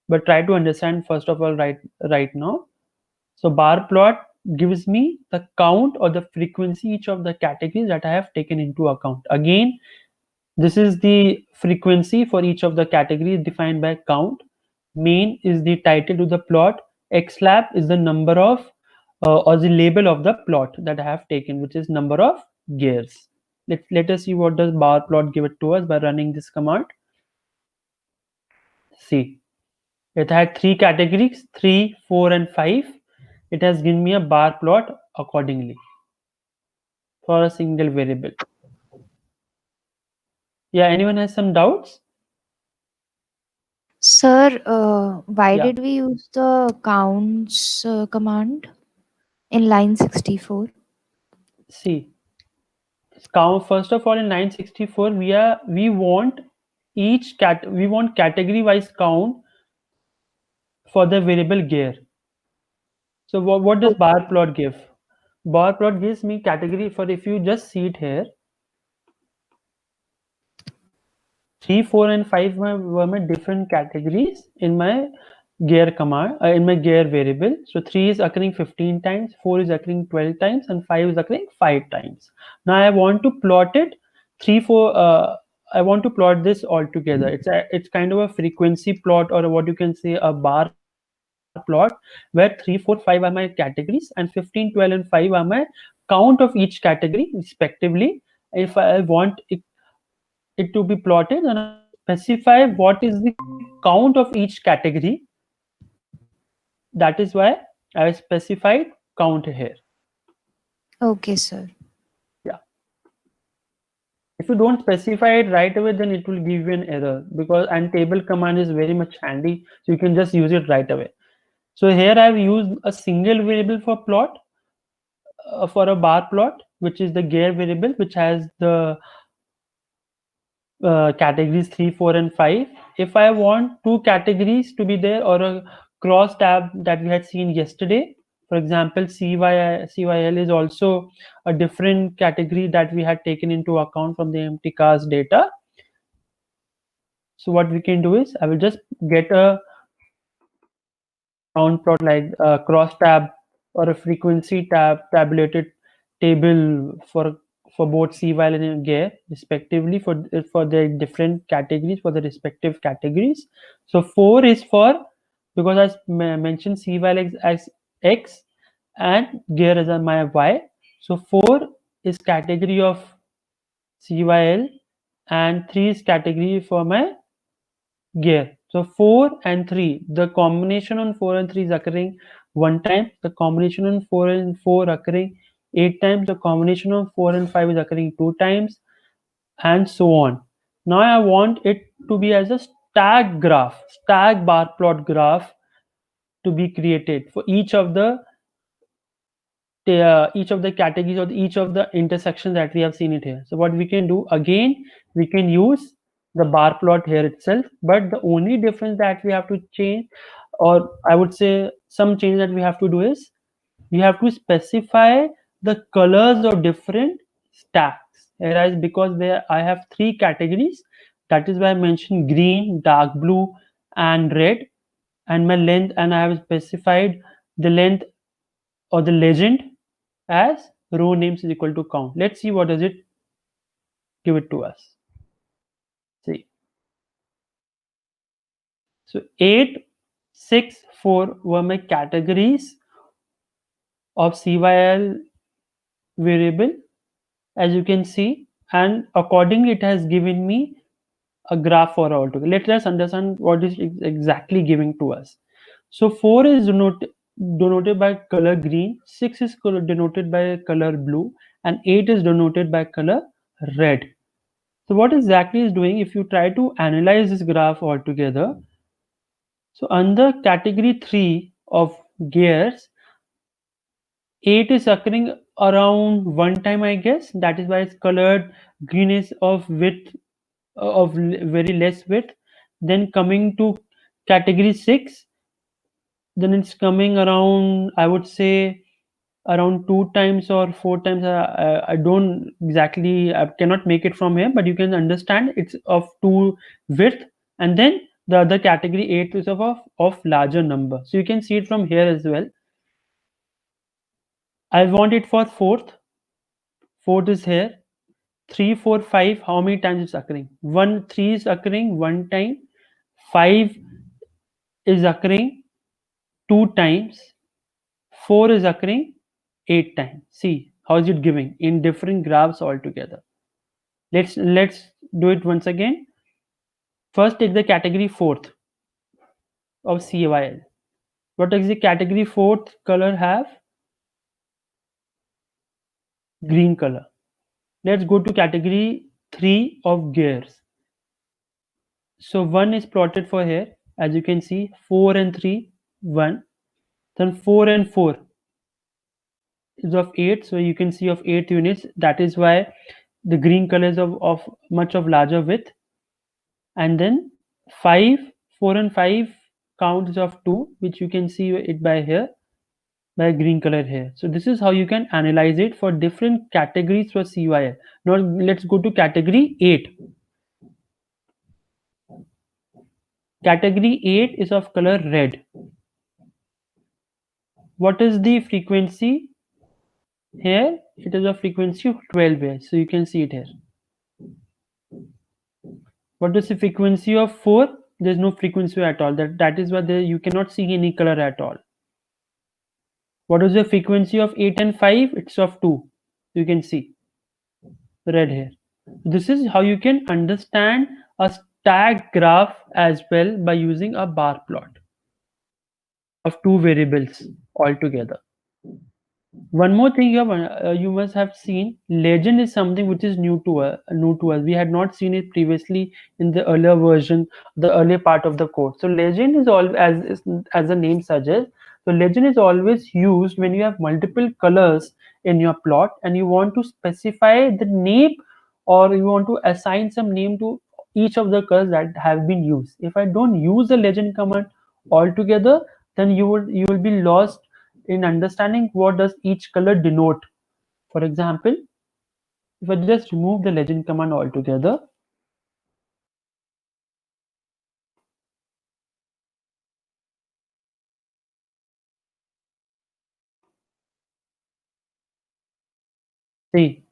but try to understand first of all right now. So bar plot gives me the count or the frequency each of the categories that I have taken into account. Again, this is the frequency for each of the categories defined by count. Main is the title to the plot. Xlab is the number of or the label of the plot that I have taken, which is number of gears. Let us see what does bar plot give it to us by running this command. See, it had three categories, 3, 4, and 5. It has given me a bar plot accordingly for a single variable. Yeah, anyone has some doubts? Sir, why Yeah. did we use the counts command in line 64? See, count first of all in 964 we want category wise count for the variable gear. So what does bar plot give? Bar plot gives me category for, if you just see it here, 3, 4, and 5 were my different categories in my gear command, in my gear variable. So 3 is occurring 15 times, 4 is occurring 12 times, and 5 is occurring 5 times. Now I want to plot it 3, 4. I want to plot this all together. It's kind of a frequency plot, or what you can say a bar plot, where 3, 4, 5 are my categories, and 15, 12, and 5 are my count of each category respectively. If I want it to be plotted, and I have to specify what is the count of each category. That is why I specified count here. Okay, sir. Yeah. If you don't specify it right away, then it will give you an error, because and table command is very much handy, so you can just use it right away. So here I've used a single variable for plot, for a bar plot, which is the gear variable, which has the categories 3, 4, and 5. If I want two categories to be there, or a cross tab that we had seen yesterday, for example, CYL is also a different category that we had taken into account from the empty cars data. So what we can do is I will just get a round plot like a cross tab or a frequency tabulated table for both CYL and gear respectively, for the different categories, for the respective categories. So 4 is for, because I mentioned CYL as X and gear as my Y. So 4 is category of CYL and 3 is category for my gear. So 4 and 3, the combination on 4 and 3 is occurring 1 time, the combination on 4 and 4 occurring 8 times, the combination of 4 and 5 is occurring 2 times, and so on. Now I want it to be as a stack graph, stack bar plot graph to be created for each of the categories or each of the intersections that we have seen it here. So what we can do, again, we can use the bar plot here itself, but the only difference that we have to change, or I would say some change that we have to do, is we have to specify the colors of different stacks. Whereas because there I have 3 categories, that is why I mentioned green, dark blue, and red, and my length, and I have specified the length or the legend as row names is equal to count. Let's see what does it give it to us. See, so 8, 6, 4 were my categories of CYL variable, as you can see, and accordingly it has given me a graph for all together. Let us understand what is exactly giving to us. So 4 is denoted by color green, 6 is denoted by color blue, and 8 is denoted by color red. So what exactly is doing, if you try to analyze this graph altogether, so under category 3 of gears, 8 is occurring around 1 time, I guess. That is why it's colored green, is of width, of very less width. Then coming to category 6, then it's coming around, I would say, around 2 times or 4 times. I don't exactly, I cannot make it from here, but you can understand it's of 2 width. And then the other category 8 is of larger number, so you can see it from here as well. I want it for fourth is here. 3, 4, 5, how many times it's occurring? 3 is occurring 1 time, 5 is occurring 2 times, 4 is occurring 8 times. See how is it giving in different graphs altogether. Let's do it once again. First, take the category 4th of CYL. What does the category 4th color have? Green color. Let's go to category 3 of gears. So 1 is plotted for here, as you can see, 4 and 3, 1. Then 4 and 4 is of 8, so you can see of 8 units. That is why the green color is of much of larger width. And then 5, 4 and 5 count is of 2, which you can see it by here, by green color here. So this is how you can analyze it for different categories for CYL. Now let's go to category 8. Category 8 is of color red. What is the frequency here? It is a frequency of 12 here, so you can see it here. What is the frequency of 4? There's no frequency at all. That is why you cannot see any color at all. What is the frequency of 8 and 5? It's of 2. You can see red here. This is how you can understand a stacked graph as well, by using a bar plot of 2 variables altogether. One more thing you must have seen. Legend is something which is new to us. New to us. We had not seen it previously in the earlier version, the earlier part of the code. So legend is all as the name suggests. So legend is always used when you have multiple colors in your plot and you want to specify the name, or you want to assign some name to each of the colors that have been used. If I don't use the legend command altogether, then you will be lost in understanding what does each color denote. For example, if I just remove the legend command altogether, see,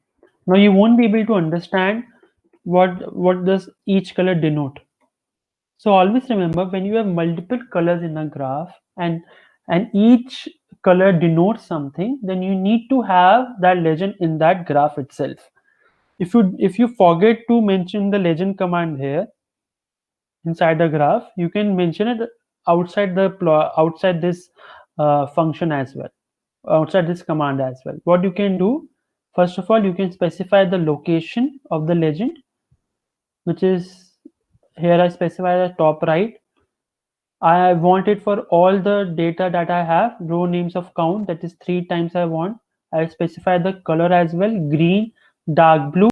now you won't be able to understand what does each color denote. So always remember, when you have multiple colors in a graph and each color denotes something, then you need to have that legend in that graph itself. If you forget to mention the legend command here inside the graph, you can mention it outside the outside this function as well, outside this command as well. What you can do, first of all, you can specify the location of the legend, which is here I specify the top right. I want it for all the data that I have, row names of count, that is 3 times I want. I specify the color as well, green, dark blue,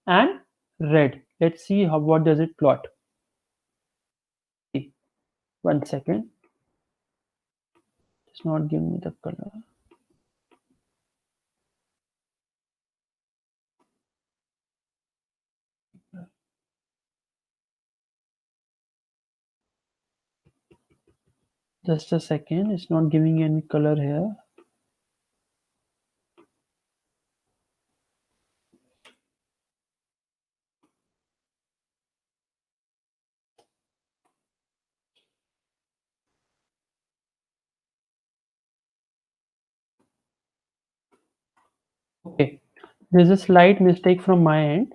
and red. Let's see what does it plot. One second. It's not giving me the color. Just a second. It's not giving any color here. Okay, there's a slight mistake from my end.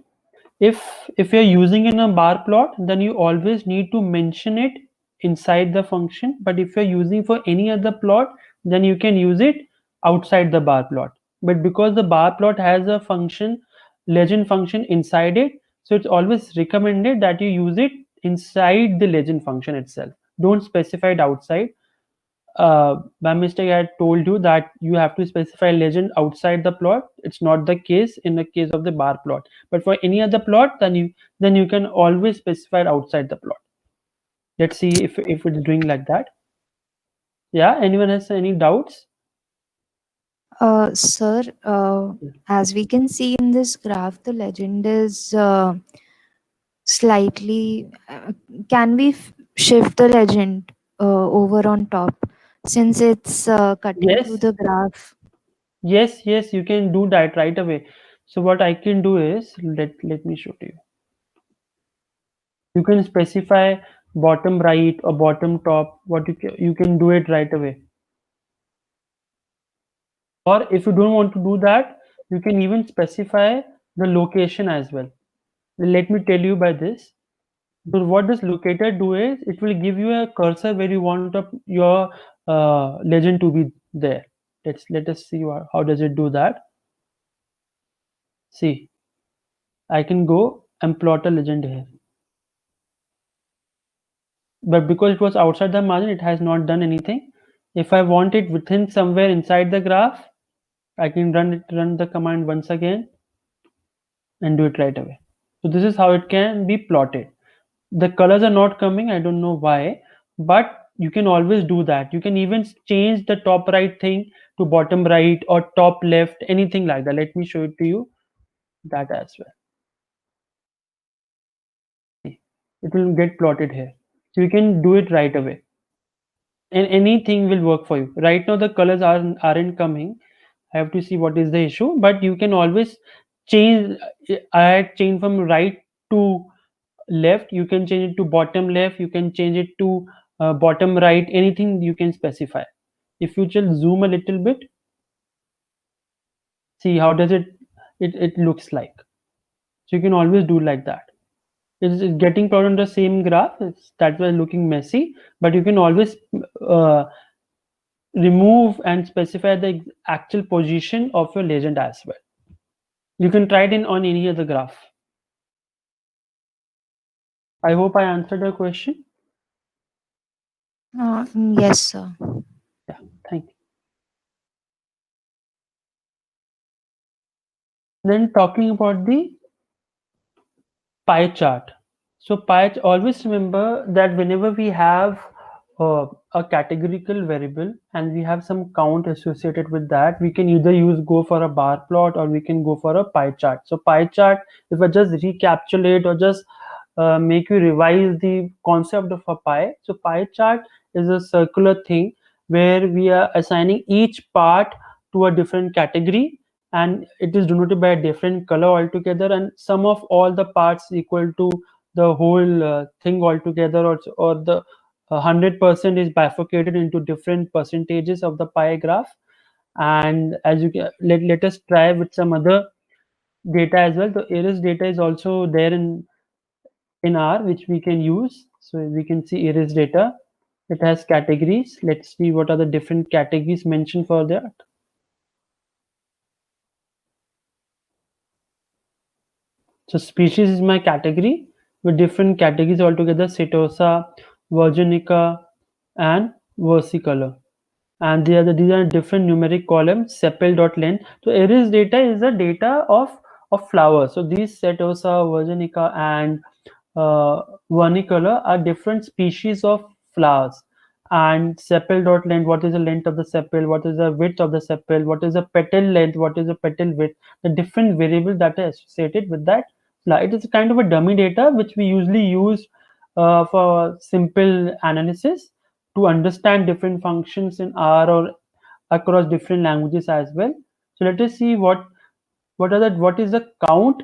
If you're using in a bar plot, then you always need to mention it inside the function. But if you're using for any other plot, then you can use it outside the bar plot. But because the bar plot has a function, legend function inside it, so it's always recommended that you use it inside the legend function itself. Don't specify it outside. By mistake I told you that you have to specify legend outside the plot. It's not the case in the case of the bar plot, but for any other plot, then you can always specify it outside the plot. Let's see if it's doing like that. Yeah, anyone has any doubts? Sir, as we can see in this graph, the legend is slightly. Can we shift the legend over on top since it's cutting through Yes, the graph? yes, you can do that right away. So what I can do is, let me show to you. You can specify bottom right or bottom top. You can do it right away. Or if you don't want to do that, you can even specify the location as well. Let me tell you by this. So what this locator do is, it will give you a cursor where you want your legend to be there. Let us see how does it do that. See, I can go and plot a legend here, but because it was outside the margin, it has not done anything. If I want it within somewhere inside the graph, I can run the command once again and do it right away. So this is how it can be plotted. The colors are not coming, I don't know why, but you can always do that. You can even change the top right thing to bottom right or top left, anything like that. Let me show it to you that as well. See, it will get plotted here, so you can do it right away and anything will work for you. Right now the colors aren't coming. I have to see what is the issue, but you can always change. I had changed from right to left, you can change it to bottom left, you can change it to bottom right, anything you can specify. If you just zoom a little bit, see how does it looks like. So you can always do like that. It's getting plotted on the same graph, that's why looking messy, but you can always uh, remove and specify the actual position of your legend as well. You can try it on any other graph. I hope I answered your question. Yes, sir. Yeah, thank you. Then talking about the pie chart. So always remember that whenever we have a categorical variable and we have some count associated with that, we can either go for a bar plot or we can go for a pie chart. So pie chart, if I just recapitulate or just make you revise the concept of a pie. So pie chart is a circular thing where we are assigning each part to a different category, and it is denoted by a different color altogether, and sum of all the parts equal to the whole thing altogether, or the 100% is bifurcated into different percentages of the pie graph. And as you can, let us try with some other data as well. The ARIS data is also there in R, which we can use. So we can see ARIS data. It has categories. Let's see what are the different categories mentioned for that. So species is my category with different categories altogether: Setosa, Virginica, and versicolor. And these are different numeric columns, sepal.length. So ARIS data is the data of flowers. So these Setosa, Virginica, and vernicolor are different species of flowers. And sepal.length, what is the length of the sepal, what is the width of the sepal, what is the petal length, what is the petal width, the different variables that are associated with that flower. It is kind of a dummy data which we usually use for simple analysis to understand different functions in R or across different languages as well. So let us see what is the count.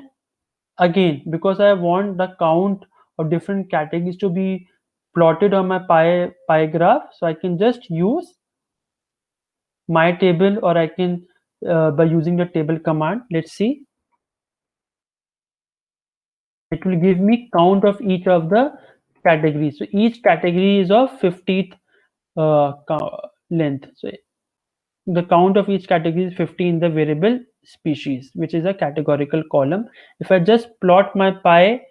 Again, because I want the count of different categories to be plotted on my pie graph, so I can just use my table, or I can by using the table command. Let's see, it will give me count of each of the categories. So each category is of 50th length. So the count of each category is 50 in the variable species, which is a categorical column. If I just plot my pie,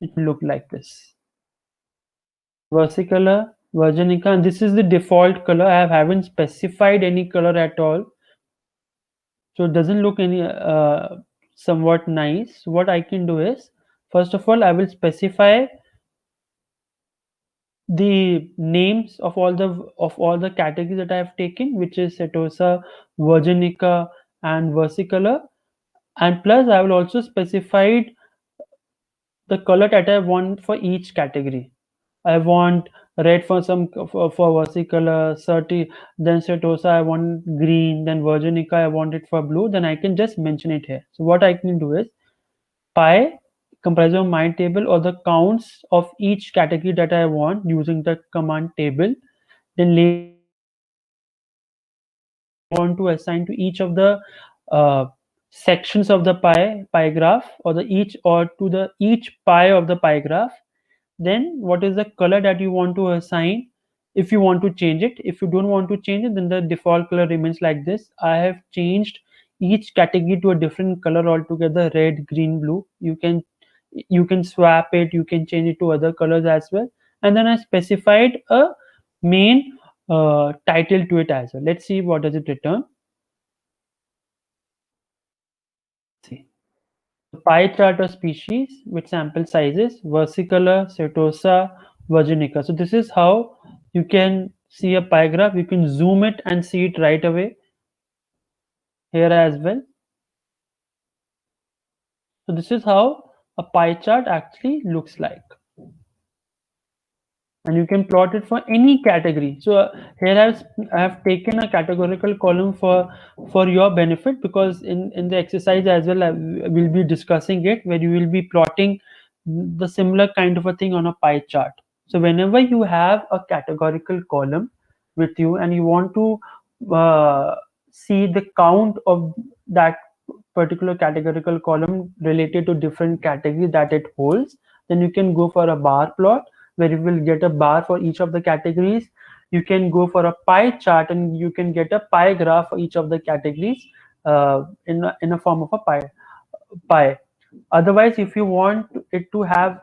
it will look like this. Versicolor, Virginica, and this is the default color. I haven't specified any color at all, so it doesn't look any somewhat nice. So what I can do is, first of all, I will specify the names of all the categories that I have taken, which is Setosa, Virginica, and Versicolor, and plus I will also specify the color that I want for each category. I want red for versicolor, 30, then Setosa I want green, then Virginica I want it for blue, then I can just mention it here. So what I can do is pie comprising of my table or the counts of each category that I want using the command table, then later I want to assign to each of the uh, sections of the pie graph, or each pie of the pie graph. Then what is the color that you want to assign if you want to change it. If you don't want to change it, then the default color remains like this. I have changed each category to a different color altogether: red, green, blue. You can swap it, you can change it to other colors as well. And then I specified a main title to it as well. Let's see what does it return. See, pie chart of species with sample sizes: versicolor, Setosa, Virginica. So this is how you can see a pie graph. You can zoom it and see it right away here as well. So this is how a pie chart actually looks like. And you can plot it for any category. So here I have taken a categorical column for your benefit, because in the exercise as well, I will be discussing it, where you will be plotting the similar kind of a thing on a pie chart. So whenever you have a categorical column with you and you want to see the count of that particular categorical column related to different categories that it holds, then you can go for a bar plot, where you will get a bar for each of the categories. you can go for a pie chart and you can get a pie graph for each of the categories in a form of a pie. Otherwise, if you want it to have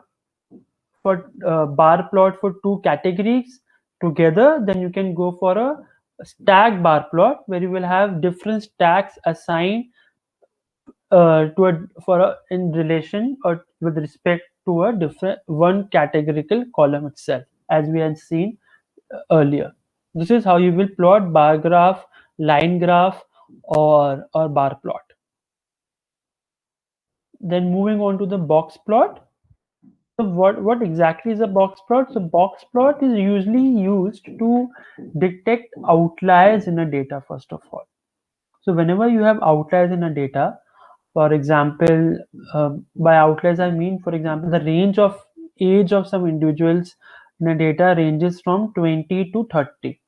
for bar plot for two categories together, then you can go for a stack bar plot where you will have different stacks assigned to in relation or with respect to a different one categorical column itself, as we had seen earlier. This is how you will plot bar graph, line graph, or bar plot. Then moving on to the box plot. So what exactly is a box plot? So box plot is usually used to detect outliers in a data, first of all. So whenever you have outliers in a data, for example, by outliers I mean, for example, the range of age of some individuals in a data ranges from 20 to 30,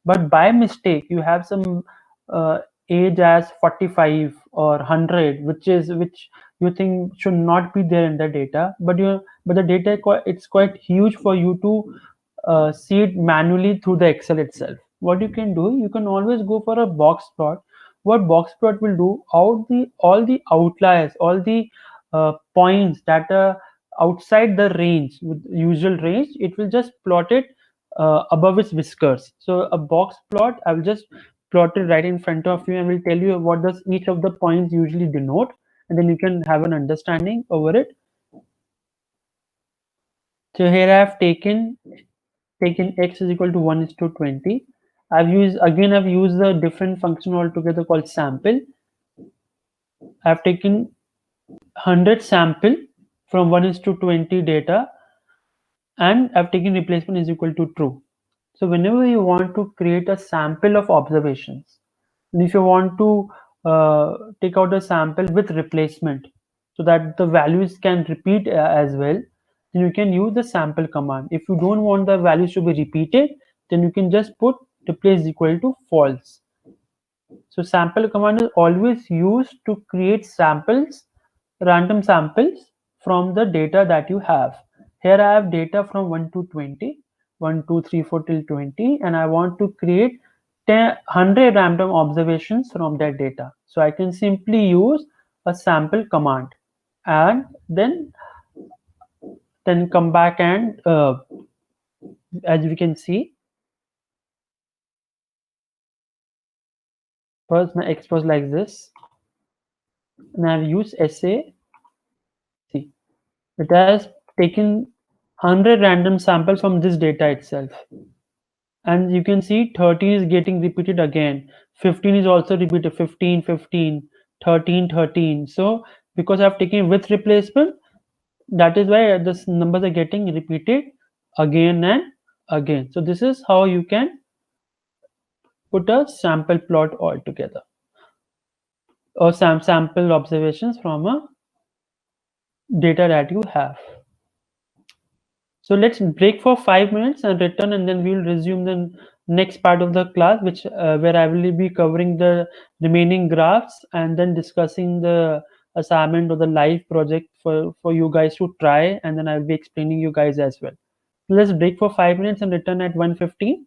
but by mistake you have some uh, age as 45 or 100, which you think should not be there in the data, but the data it's quite huge for you to see it manually through the Excel itself. What you can do, you can always go for a box plot. What box plot will do, all the outliers, all the points that are outside the range, with usual range, it will just plot it above its whiskers. So a box plot, I will just plot it right in front of you and will tell you what does each of the points usually denote, and then you can have an understanding over it. So here I have taken x is equal to 1:20. I've used a different function altogether called sample. I've taken 100 sample from 1:20 data, and I've taken replacement is equal to true. So whenever you want to create a sample of observations, and if you want to take out a sample with replacement so that the values can repeat as well, then you can use the sample command. If you don't want the values to be repeated, then you can just put replace equal to false. So sample command is always used to create samples, random samples from the data that you have. Here I have data from 1 to 20, 1, 2, 3, 4 till 20, and I want to create 100 random observations from that data. So I can simply use a sample command and then come back and as we can see, first my X was like this, and I've used SA. See, it has taken 100 random samples from this data itself, and you can see 13 is getting repeated again, 15 is also repeated, 15, 15, 13, 13. So because I've taken with replacement, that is why this numbers are getting repeated again and again. So this is how you can put a sample plot altogether, or sample observations from a data that you have. So let's break for 5 minutes and return, and then we'll resume the next part of the class, which where I will be covering the remaining graphs and then discussing the assignment or the live project for you guys to try, and then I'll be explaining you guys as well. Let's break for 5 minutes and return at 1:15.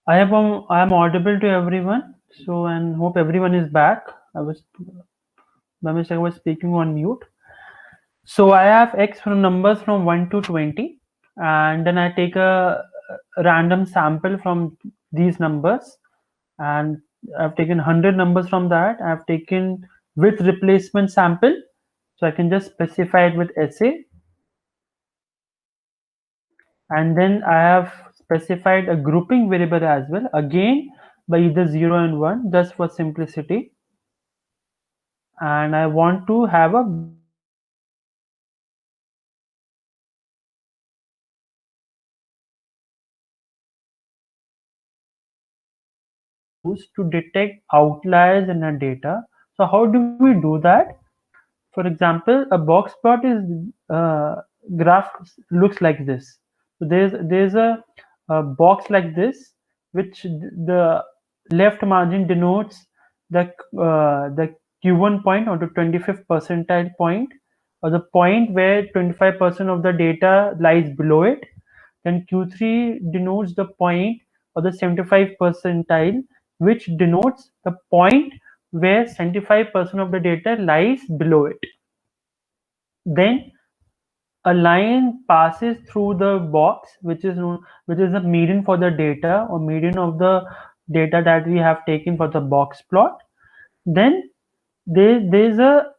I am audible to everyone. So, and hope everyone is back. By mistake, I was speaking on mute. So I have X from numbers from 1 to 20, and then I take a random sample from these numbers, and I've taken 100 numbers from that. I've taken with replacement sample, so I can just specify it with SA, and then I have specified a grouping variable as well, again by either 0 and 1, just for simplicity. And I want to have a to detect outliers in our data. So how do we do that? For example, a box plot is graph looks like this. So there's a box like this, which the left margin denotes the Q1 point or the 25th percentile point, or the point where 25% of the data lies below it. Then Q3 denotes the point or the 75 percentile, which denotes the point where 75% of the data lies below it. Then a line passes through the box, which is the median for the data, or median of the data that we have taken for the box plot. Then there's a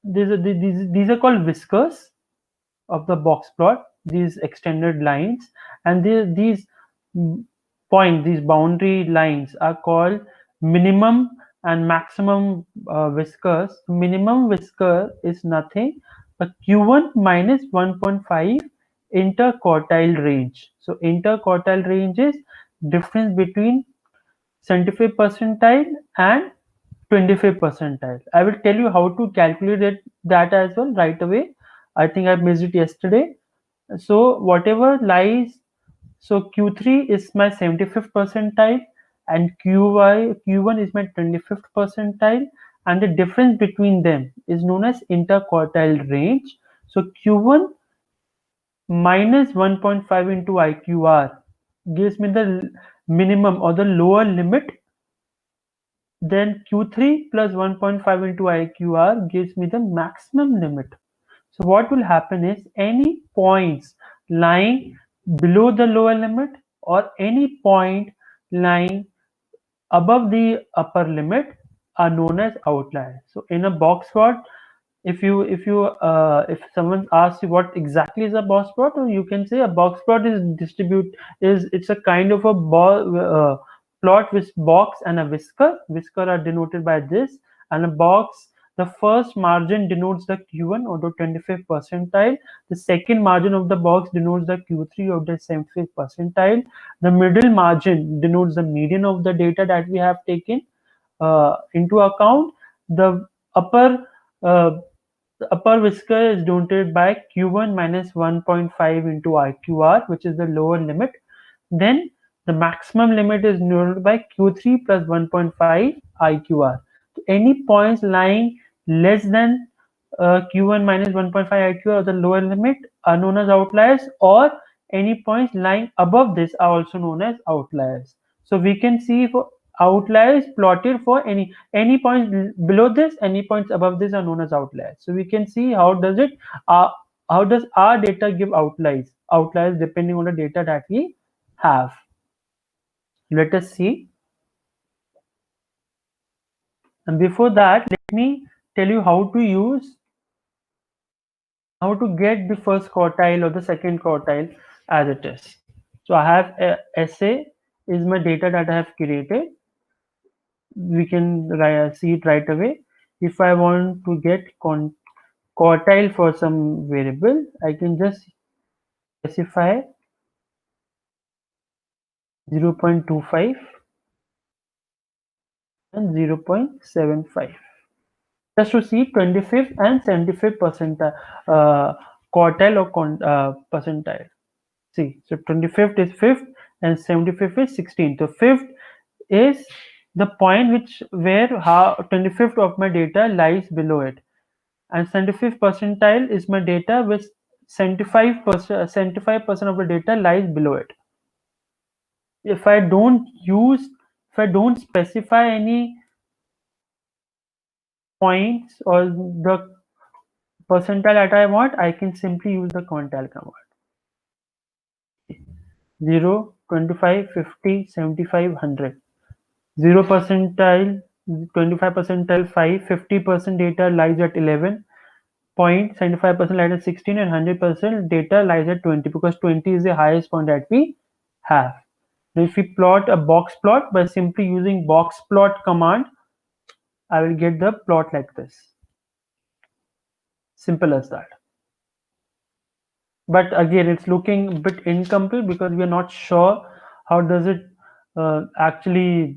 these are called whiskers of the box plot, these extended lines, and these these boundary lines are called minimum and maximum whiskers. Minimum whisker is nothing but Q1 minus 1.5 interquartile range. So interquartile range is difference between 75th percentile and 25th percentile. I will tell you how to calculate that as well right away. I think I missed it yesterday. So whatever lies, so Q3 is my 75th percentile, and Q1 is my 25th percentile, and the difference between them is known as interquartile range. So Q1 minus 1.5 into IQR gives me the minimum or the lower limit. Then Q3 plus 1.5 into IQR gives me the maximum limit. So what will happen is any points lying below the lower limit or any point lying above the upper limit are known as outliers. So in a box plot, if someone asks you what exactly is a box plot, or you can say a box plot is it's a kind of a plot with box and a whisker. Whisker are denoted by this, and a box, the first margin denotes the Q1 or the 25th percentile. The second margin of the box denotes the Q3 or the 75th percentile. The middle margin denotes the median of the data that we have taken into account. The upper uh, whisker is denoted by Q1 minus 1.5 into IQR, which is the lower limit. Then the maximum limit is denoted by Q3 plus 1.5 IQR. So any points lying less than Q1 minus 1.5 IQR or the lower limit are known as outliers, or any points lying above this are also known as outliers. So we can see for outliers plotted for any points below this, any points above this are known as outliers. So we can see how does our data give outliers depending on the data that we have. Let us see. And before that, let me tell you how to get the first quartile or the second quartile as it is. So I have a SA is my data that I have created. We can see it right away. If I want to get quartile for some variable, I can just specify 0.25 and 0.75 just to see 25th and 75th percentile quartile or percentile. See, so 25th is 5th and 75th is 16th. So 5th is the point where 25th of my data lies below it, and 75th percentile is my data with 75% of the data lies below it. If I don't specify any points or the percentile that I want, I can simply use the contal command. 0, 25, 50, 75, 100. 0 percentile, 25 percentile 5, 50% data lies at 11, 0.75% lies at 16, and 100% data lies at 20, because 20 is the highest point that we have. Now if we plot a box plot by simply using box plot command, I will get the plot like this. Simple as that. But again, it's looking a bit incomplete because we are not sure how does it actually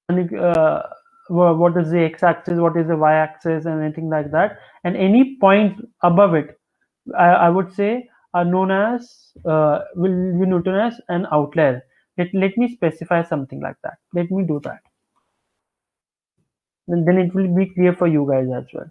what is the x-axis, what is the y-axis, and anything like that. And any point above it, I would say, are known as will be known as an outlier. Let me specify something like that. Let me do that. And then it will be clear for you guys as well.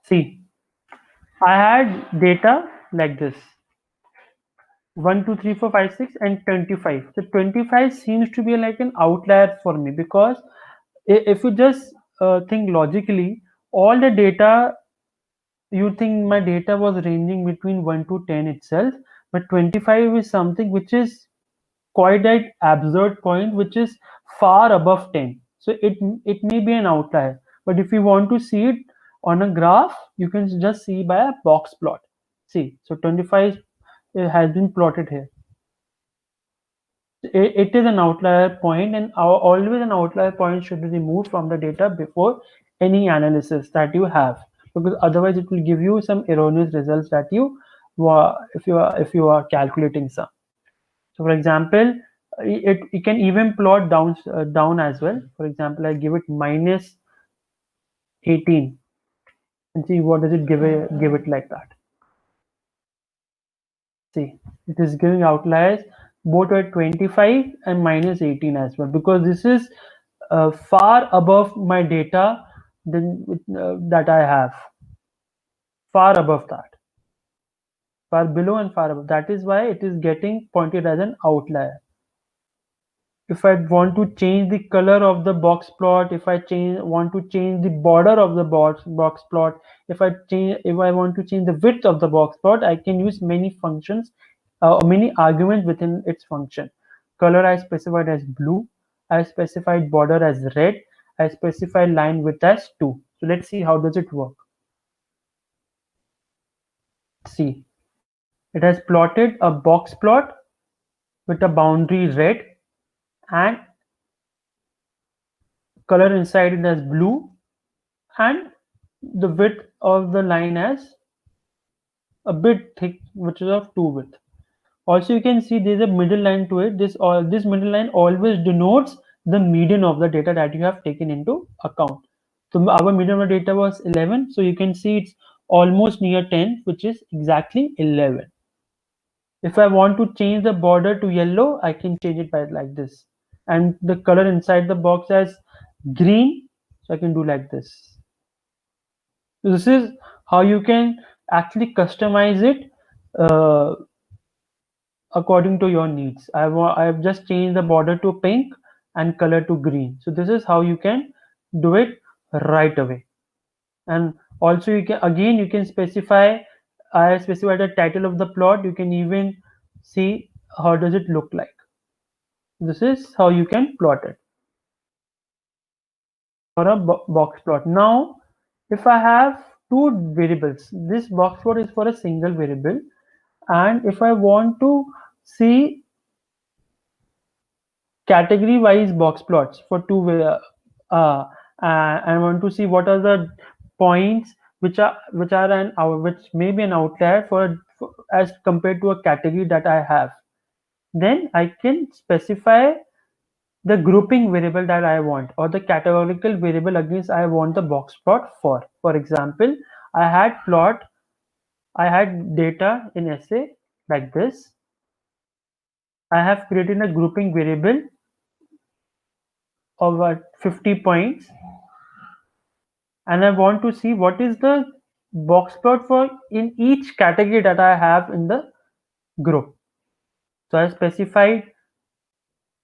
See, I had data like this: 1, 2, 3, 4, 5, 6, and 25. So 25 seems to be like an outlier for me, because if you just think logically, all the data, you think my data was ranging between 1 to 10 itself, but 25 is something which is quite an absurd point, which is far above 10. So it may be an outlier, but if you want to see it on a graph, you can just see by a box plot. See, so 25 has been plotted here. It is an outlier point, and always an outlier point should be removed from the data before any analysis that you have, because otherwise it will give you some erroneous results that you if you are calculating some. So for example, it can even plot down as well. For example, I give it minus 18 and see what does it give it like that. See, it is giving outliers both at 25 and minus 18 as well, because this is far above my data than that I have. Far above that. Far below and far above. That is why it is getting pointed as an outlier. If I want to change the color of the box plot, if I want to change the border of the box plot, if I want to change the width of the box plot, I can use many functions, many arguments within its function. Color I specified as blue, I specified border as red, I specified line width as 2. So let's see how does it work. See, it has plotted a box plot with a boundary red and color inside it as blue, and the width of the line as a bit thick, which is of 2 width. Also, you can see there's a middle line to it. This middle line always denotes the median of the data that you have taken into account. So our median of data was 11. So you can see it's almost near 10, which is exactly 11. If I want to change the border to yellow, I can change it by like this. And the color inside the box as green, so I can do like this. This is how you can actually customize it according to your needs. I've just changed the border to pink and color to green. So this is how you can do it right away. And also you can specify, I specified the title of the plot. You can even see how does it look like. This is how you can plot it for a box plot. Now, if I have two variables, this box plot is for a single variable, and if I want to see category wise box plots for I want to see what are the points which may be an outlier for as compared to a category that I have. Then I can specify the grouping variable that I want, or the categorical variable against I want the box plot for. For example, I had plot I had data in essay like this. I have created a grouping variable of 50 points, and I want to see what is the box plot for in each category that I have in the group. So I specified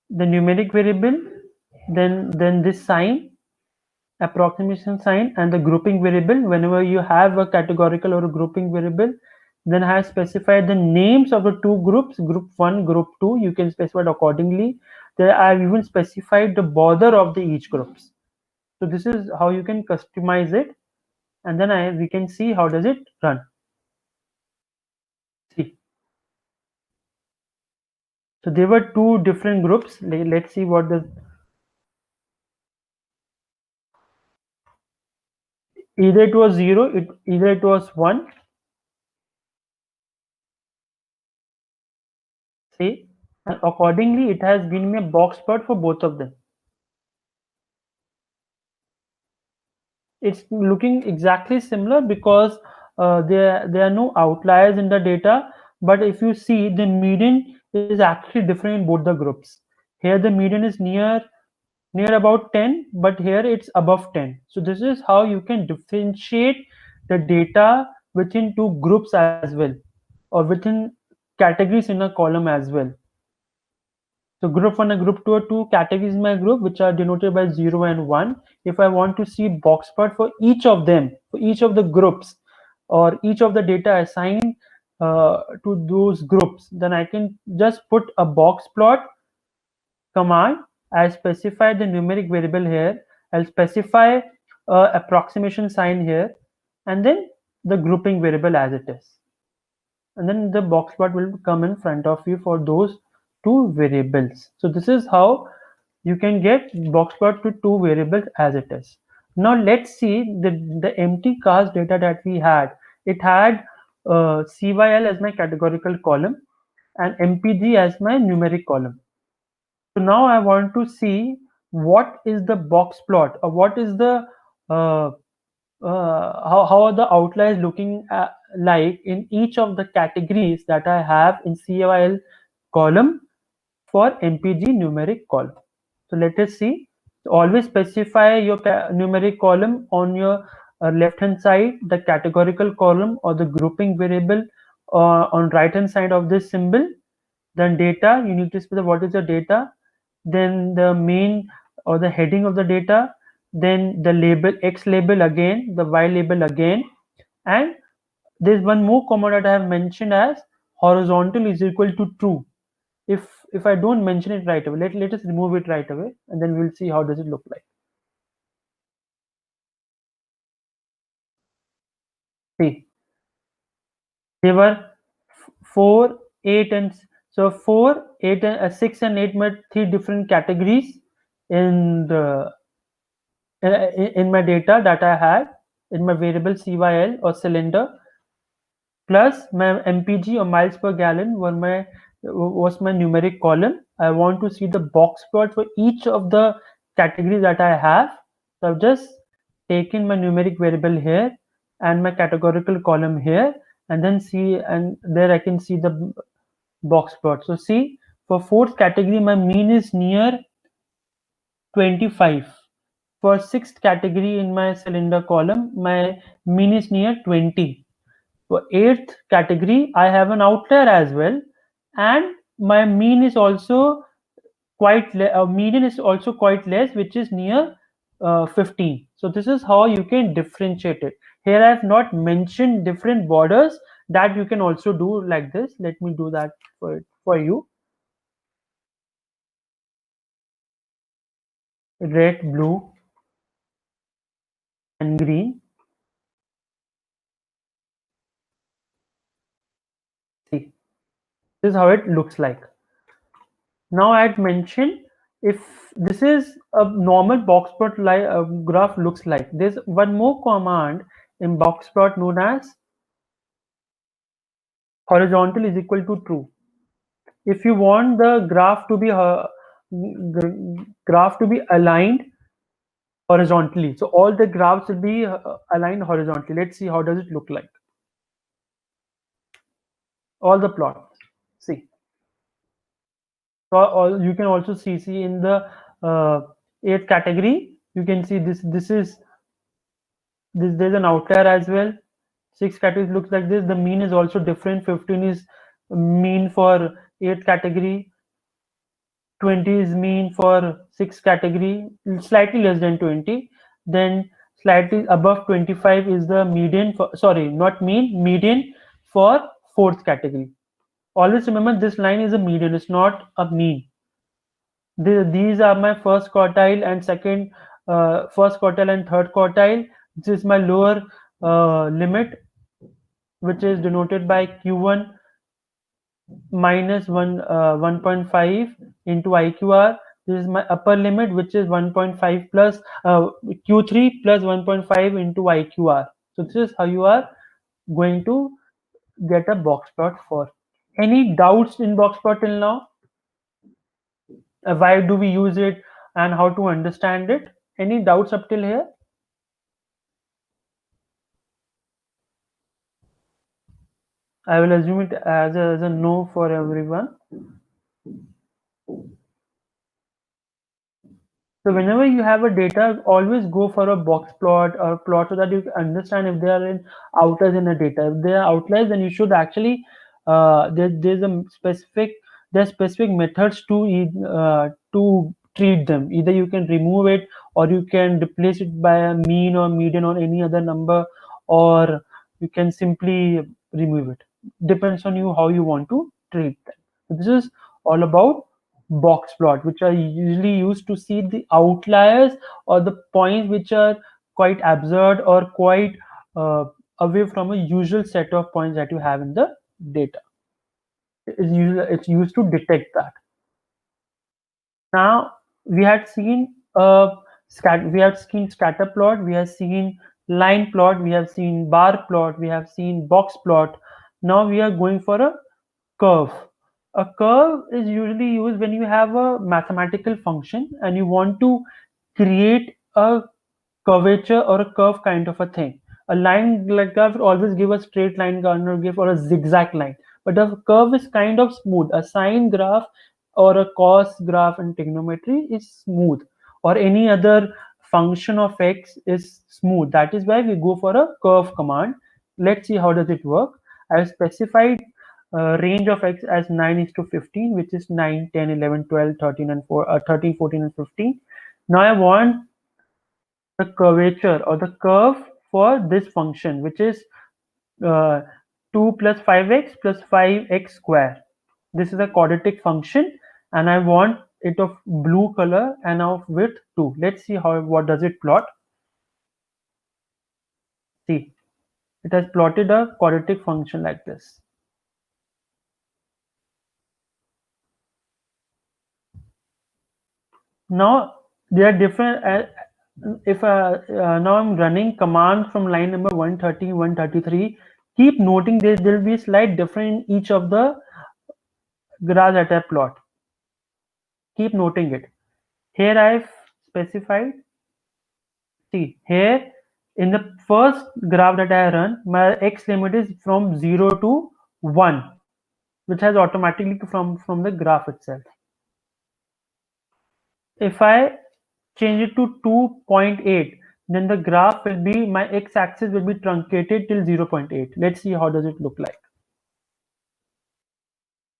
the numeric variable, then this sign, approximation sign, and the grouping variable. Whenever you have a categorical or a grouping variable, then I have specified the names of the two groups, group 1, group 2. You can specify it accordingly. There I have even specified the border of the each groups. So this is how you can customize it, and then we can see how does it run. See, so there were two different groups. Let's see what the either it was 0, either it was 1. See, and accordingly it has given me a box plot for both of them. It's looking exactly similar because there are no outliers in the data, but if you see, the median is actually different in both the groups. Here the median is near about 10, but here it's above 10. So this is how you can differentiate the data within two groups as well, or within categories in a column as well. So group 1 and group 2 are two categories in my group, which are denoted by 0 and 1. If I want to see box plot for each of them, for each of the groups, or each of the data assigned to those groups, then I can just put a box plot command. I specify the numeric variable here. I'll specify approximation sign here, and then the grouping variable as it is. And then the box plot will come in front of you for those two variables. So this is how you can get box plot to two variables as it is. Now let's see the empty cast data that we had. It had CYL as my categorical column and MPG as my numeric column. So now I want to see what is the box plot, or what is the how are the outliers looking like in each of the categories that I have in CYL column for MPG numeric column. So let us see. So always specify your numeric column on your left hand side, the categorical column or the grouping variable on right hand side of this symbol. Then data, you need to specify what is the data, then the main or the heading of the data, then the label X label again, the Y label again, and there's one more command that I have mentioned as horizontal is equal to true. If I don't mention it right away, let us remove it right away, and then we'll see how does it look like. See, there were 4, 8, and so 4, 8, and 6 and 8 were three different categories in the in my data that I had in my variable CYL or cylinder, plus my MPG or miles per gallon was my numeric column. I want to see the box plot for each of the categories that I have. So I've just taken my numeric variable here and my categorical column here, and then see, and there I can see the box plot. So see, for fourth category, my mean is near 25. For sixth category in my cylinder column, my mean is near 20. For eighth category, I have an outlier as well, and my mean is also median is also quite less, which is near 15. So this is how you can differentiate it. Here I have not mentioned different borders that you can also do like this. Let me do that for you. Red, blue, and green. See, this is how it looks like. Now I had mentioned, if this is a normal box plot graph looks like, there's one more command in box plot known as horizontal is equal to true. If you want the graph to be aligned horizontally, so all the graphs will be aligned horizontally. Let's see how does it look like. all the plots. See, so you can also see in the eighth category, you can see this is this, there's an outlier as well. 6 categories looks like this. The mean is also different. 15 is mean for 8th category, 20 is mean for 6th category, slightly less than 20. Then slightly above 25 is the median for, sorry, not mean, median for 4th category. Always remember this line is a median, it's not a mean. These are my first quartile and second, first quartile and third quartile. This is my lower limit, which is denoted by Q1 minus 1.5 into IQR. This is my upper limit, which is 1.5 plus Q3 plus 1.5 into IQR. So this is how you are going to get a box plot for. Any doubts in box plot till now? Why do we use it and how to understand it? Any doubts up till here? I will assume it as a no for everyone. So whenever you have a data, always go for a box plot or plot so that you understand if there are in outliers in the data. If there are outliers, then you should actually there's specific methods to treat them. Either you can remove it or you can replace it by a mean or median or any other number, or you can simply remove it. Depends on you how you want to treat them. So this is all about box plot, which are usually used to see the outliers or the points which are quite absurd or quite away from a usual set of points that you have in the data. It's used to detect that. Now we had seen scatter plot, we have seen line plot, we have seen bar plot, we have seen box plot. Now we are going for a curve. A curve is usually used when you have a mathematical function and you want to create a curvature or a curve kind of a thing. A line like that will always give a straight line or give or a zigzag line, but the curve is kind of smooth. A sine graph or a cos graph in trigonometry is smooth, or any other function of x is smooth. That is why we go for a curve command. Let's see how does it work. I have specified range of x as 9 is to 15, which is 9, 10, 11, 12, 13 and 13, 14 and 15. Now I want the curvature or the curve for this function, which is 2 plus 5x plus 5x square. This is a quadratic function and I want it of blue color and of width 2. Let's see what does it plot. See, it has plotted a quadratic function like this. Now they are different. If now I'm running commands from line number 130, 133, keep noting there will be a slight difference in each of the graphs that I plot. Keep noting it. Here I've specified, see here in the first graph that I run, my x limit is from 0 to 1, which has automatically from the graph itself. If I change it to 2.8, then the graph will be, my x-axis will be truncated till 0.8. Let's see how does it look like.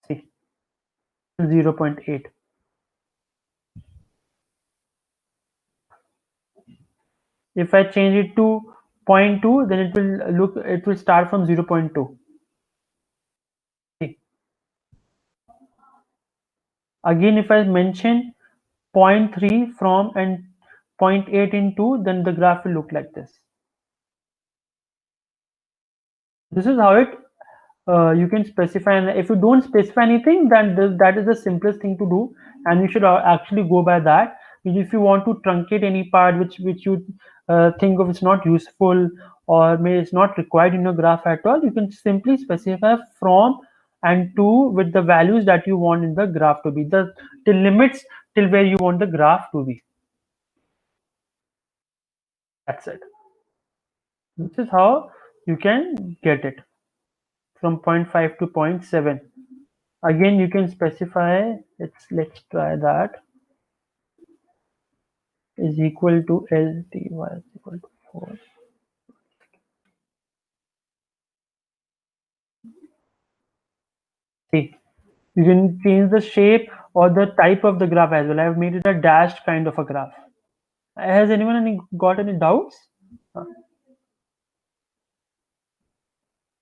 See, 0.8. If I change it to 0.2, then it will start from 0.2. See. Again, if I mention 0.3 from and 0.8 in 2, then the graph will look like this. This is how it you can specify, and if you don't specify anything, then that is the simplest thing to do, and you should actually go by that. If you want to truncate any part which you think of it's not useful or may it's not required in your graph at all, you can simply specify from and to with the values that you want in the graph to be, the limits till where you want the graph to be. That's it. This is how you can get it. from 0.5 to 0.7. Again, you can specify, let's try that, is equal to LTY is equal to 4. See, you can change the shape or the type of the graph as well. I have made it a dashed kind of a graph. Has anyone got any doubts?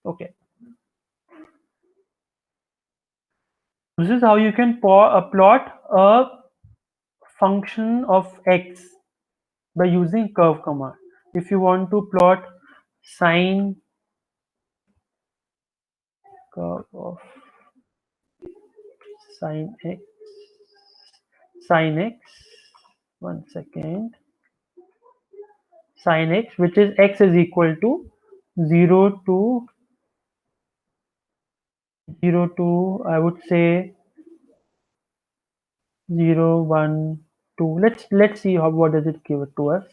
Okay. This is how you can plot a function of x by using curve command. If you want to plot sine curve of sine x, one second, sine x, which is x is equal to 0 to I would say 0, 1, 2. Let's see what does it give it to us.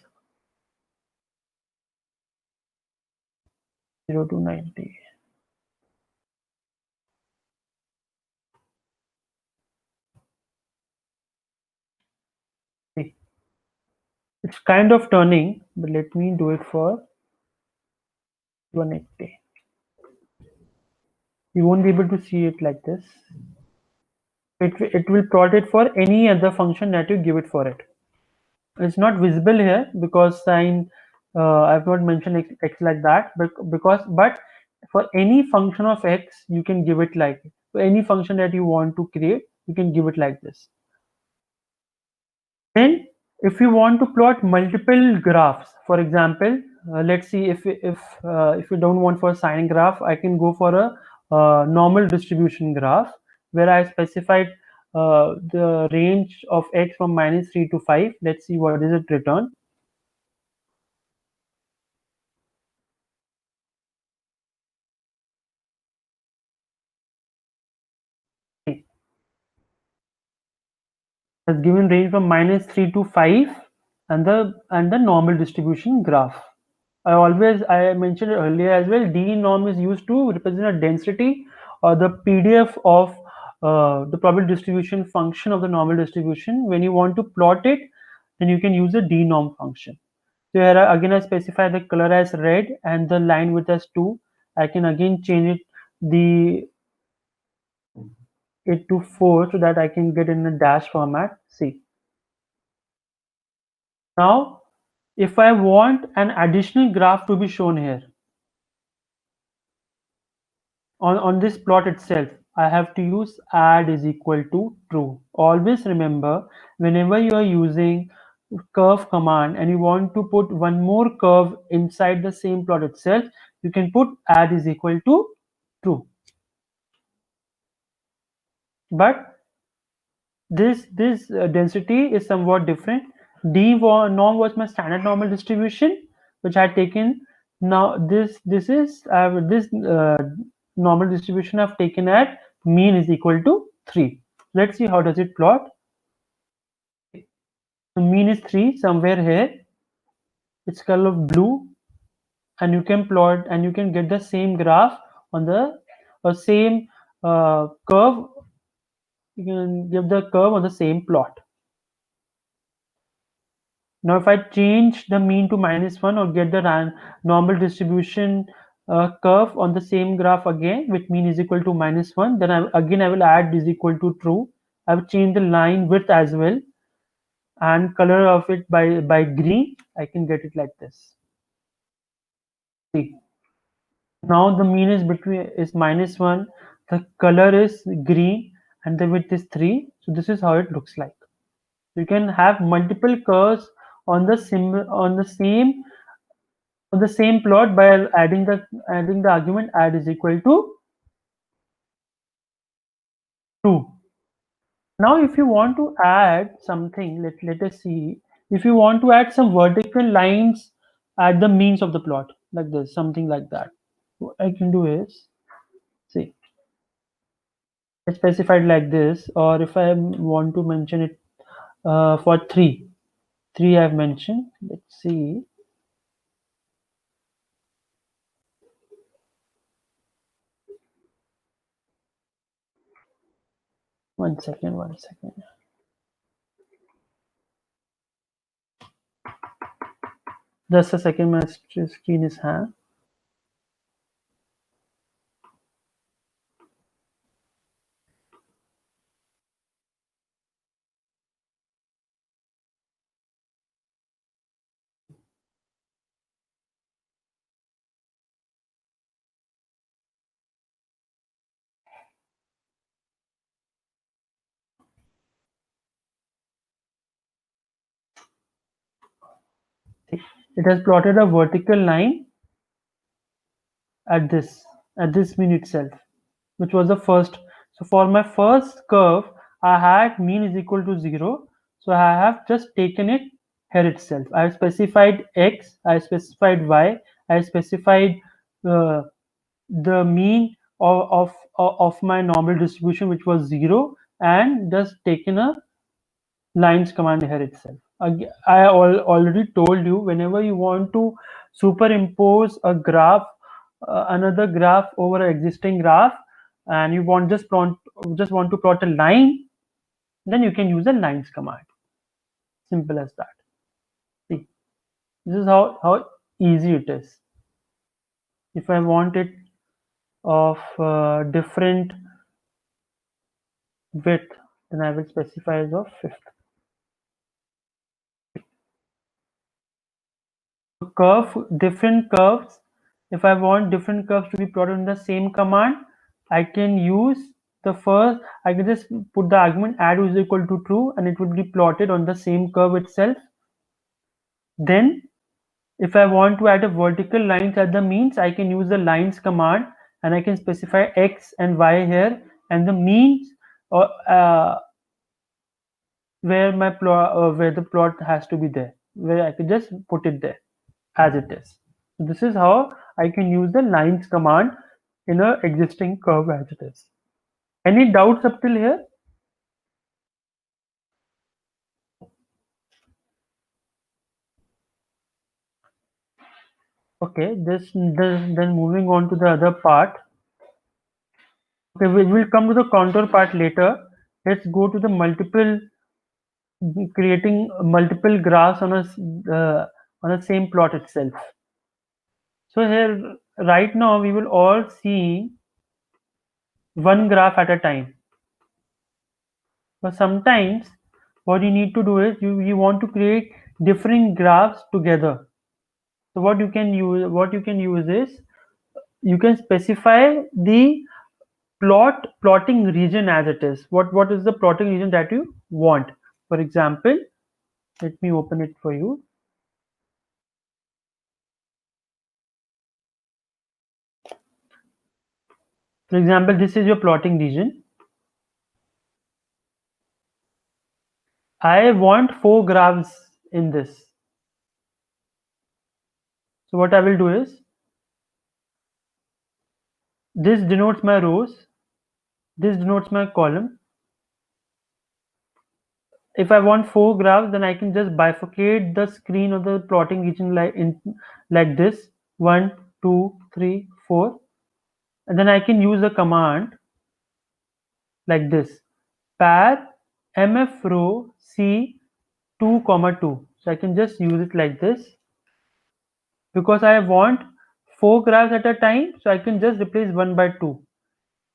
0 to 90. See, it's kind of turning, but let me do it for 180. You won't be able to see it like this. It will plot it for any other function that you give it for it. It's not visible here because sine I've not mentioned x like that, but for any function of x you can give it like it. For any function that you want to create, you can give it like this. Then if you want to plot multiple graphs, for example, let's see, if you don't want for a sine graph, I can go for a normal distribution graph where I specified the range of x from -3 to 5. Let's see what is it return. Has given range from -3 to 5 and the normal distribution graph. I mentioned earlier as well, D norm is used to represent a density or the PDF of the probability distribution function of the normal distribution. When you want to plot it, then you can use the D norm function. So here again I specify the color as red and the line width as 2. I can again change it to 4 so that I can get in a dash format. See. Now, if I want an additional graph to be shown here on this plot itself, I have to use add is equal to true. Always remember, whenever you are using curve command and you want to put one more curve inside the same plot itself, you can put add is equal to true. But this density is somewhat different. D norm was my standard normal distribution, which I had taken. Now this is this normal distribution I've taken at mean is equal to 3. Let's see how does it plot. The mean is 3 somewhere here. It's color of blue, and you can plot and you can get the same graph on the same curve. You can give the curve on the same plot. Now if I change the mean to -1 or get the normal distribution curve on the same graph again with mean is equal to -1, then I will add is equal to true. I will change the line width as well and color of it by green. I can get it like this. See, now the mean is -1, the color is green, and the width is 3. So this is how it looks like. You can have multiple curves on the same plot by adding the argument add is equal to 2. Now if you want to add something, let us see, if you want to add some vertical lines at the means of the plot like this, something like that, what I can do is, see, I specified like this, or if I want to mention it for 3 I've mentioned. Let's see. One second, 1 second. Just a second, my screen is hang. It has plotted a vertical line at this mean itself, which was the first. So for my first curve, I had mean is equal to 0. So I have just taken it here itself. I have specified x, I specified y, I specified uh, the mean of my normal distribution, which was 0, and just taken a lines command here itself. Already told you, whenever you want to superimpose a graph, another graph over an existing graph, and you just want to plot a line, then you can use a lines command. Simple as that. See, this is how easy it is. If I want it of different width, then I will specify as of fifth. Different curves. If I want different curves to be plotted in the same command, I can use the first. I can just put the argument add is equal to true, and it would be plotted on the same curve itself. Then, if I want to add a vertical lines at the means, I can use the lines command, and I can specify x and y here, and the means or where my plot where the plot has to be there, where I can just put it there as it is. So this is how I can use the lines command in a existing curve as it is. Any doubts up till here? Okay, then moving on to the other part. Okay, we will come to the contour part later. Let's go to the creating multiple graphs on a same plot itself. So here, right now, we will all see one graph at a time. But sometimes what you need to do is you want to create different graphs together. So what you can use is you can specify the plotting region as it is. What is the plotting region that you want? For example, let me open it for you. For example, this is your plotting region. I want 4 graphs in this. So what I will do is, this denotes my rows, this denotes my column. If I want 4 graphs, then I can just bifurcate the screen of the plotting region like this: 1, 2, 3, 4, and then I can use a command like this: par mf row c 2, 2. So I can just use it like this because I want 4 graphs at a time. So I can just replace 1 by 2.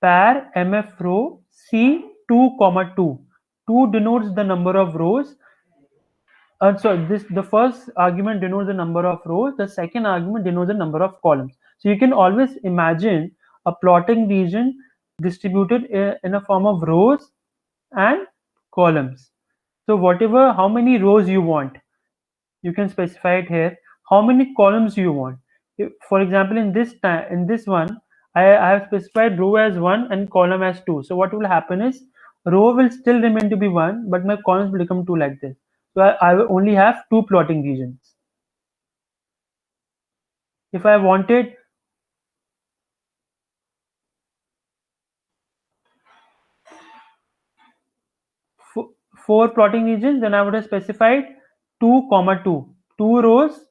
Par mf row c 2, 2. 2 denotes the number of rows. So the first argument denotes the number of rows. The second argument denotes the number of columns. So you can always imagine a plotting region distributed in a form of rows and columns. So how many rows you want, you can specify it here. How many columns you want? For example, in this one, I have specified row as 1 and column as 2. So what will happen is, row will still remain to be 1, but my columns will become 2 like this. So I will only have 2 plotting regions. If I wanted four plotting regions, then I would have specified 2, 2. 2 rows,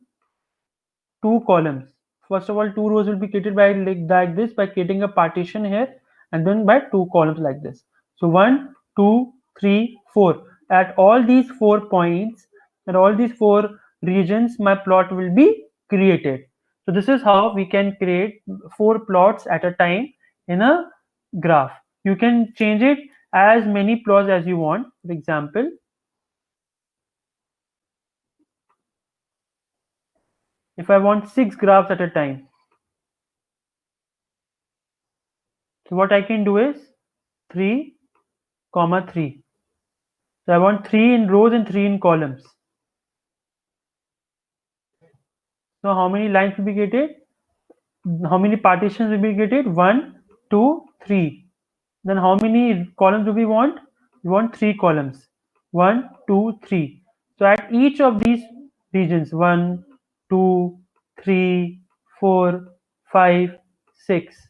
2 columns. First of all, 2 rows will be created like this by creating a partition here, and then by 2 columns like this. So 1, 2, 3, 4. At all these 4 points, at all these 4 regions, my plot will be created. So this is how we can create 4 plots at a time in a graph. You can change it as many plots as you want. For example, if I want 6 graphs at a time, so what I can do is 3, 3. So I want 3 in rows and 3 in columns. So how many lines will be created? How many partitions will be created? 1, 2, 3. Then how many columns do we want? We want 3 columns. 1, 2, 3. So at each of these regions, 1, 2, 3, 4, 5, 6.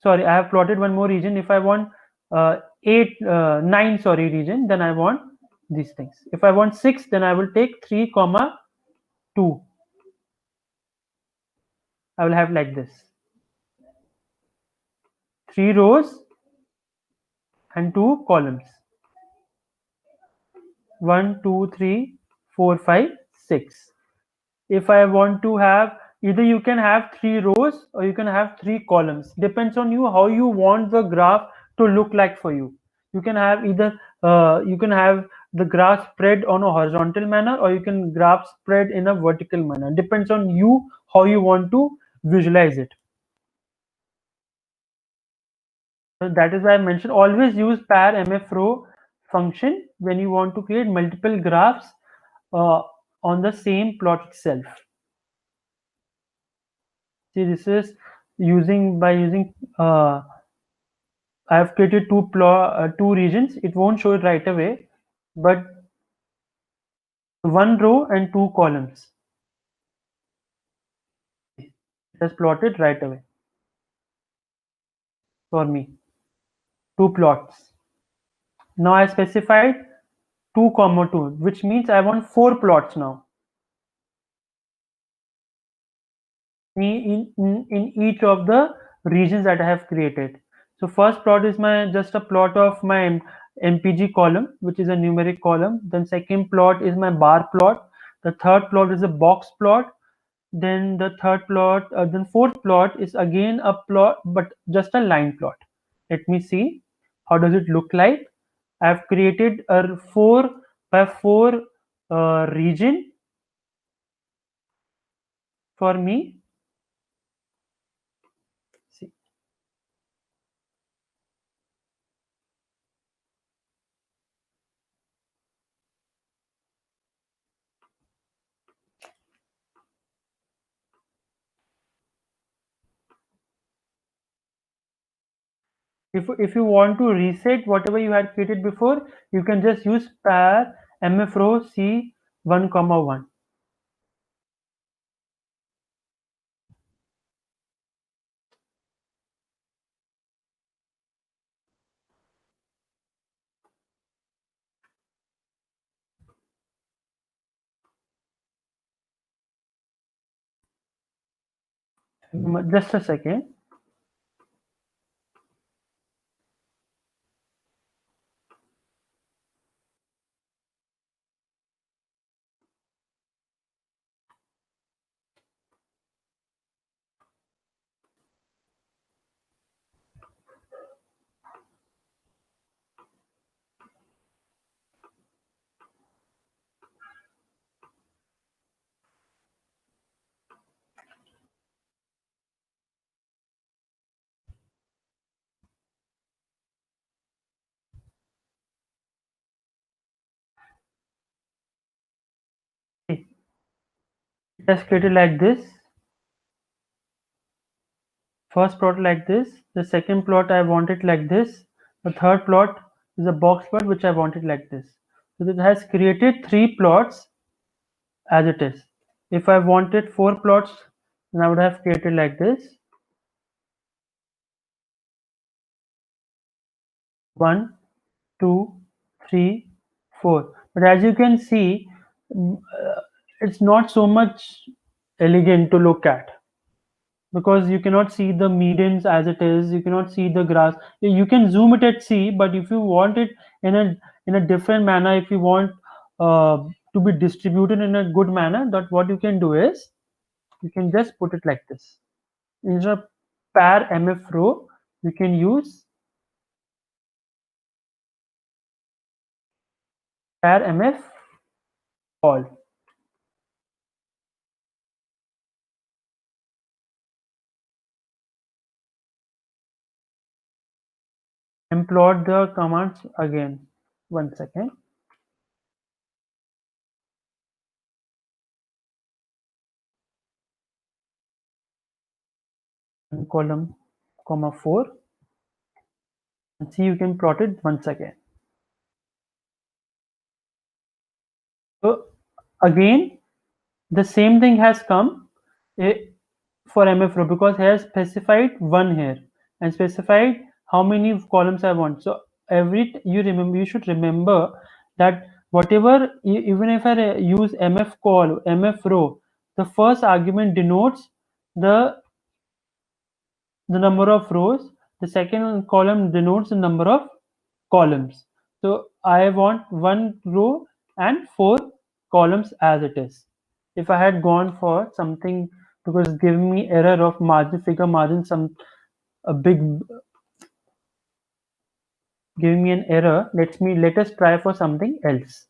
Sorry, I have plotted one more region. If I want 9 region, then I want these things. If I want 6, then I will take 3, 2. I will have like this: 3 rows and 2 columns. 1, 2, 3, 4, 5, 6. If I want to have, either you can have 3 rows or you can have 3 columns. Depends on you how you want the graph to look like for you. You can have either you can have the graph spread on a horizontal manner, or you can graph spread in a vertical manner. Depends on you how you want to visualize it. So that is why I mentioned always use par mfrow function when you want to create multiple graphs on the same plot itself. See, this is using I have created two regions. It won't show it right away, but 1 row and 2 columns. It has plotted right away for me. 2 plots. Now I specified 2, 2, which means I want 4 plots now. In each of the regions that I have created. So first plot is just a plot of my MPG column, which is a numeric column. Then second plot is my bar plot. The third plot is a box plot. Then the then fourth plot is again a plot, but just a line plot. Let me see how does it look like. I have created a 4 by 4 region for me. See. If you want to reset whatever you had created before, you can just use par mfrow c1, 1. Just a second. See, it has created like this. First plot like this. The second plot I want it like this. The third plot is a box plot which I want it like this. So it has created 3 plots as it is. If I wanted 4 plots, then I would have created like this. 1, 2, 3, 4. But as you can see, it's not so much elegant to look at. because you cannot see the medians as it is, you cannot see the graphs. You can zoom it at C, but if you want it in a different manner, if you want to be distributed in a good manner, that what you can do is you can just put it like this. Instead of par mf row, you can use par mf col. And plot the commands again. 1 second. Column, comma 4. And see, you can plot it once again. So again, the same thing has come for MF row, because here specified 1 here and specified how many columns I want. So you should remember that whatever, even if I use MF col, MF row, the first argument denotes the number of rows, the second column denotes the number of columns. So I want 1 row and 4 columns as it is. If I had gone for something, because it's giving me error of margin, figure margin, a big giving me an error, let us try for something else.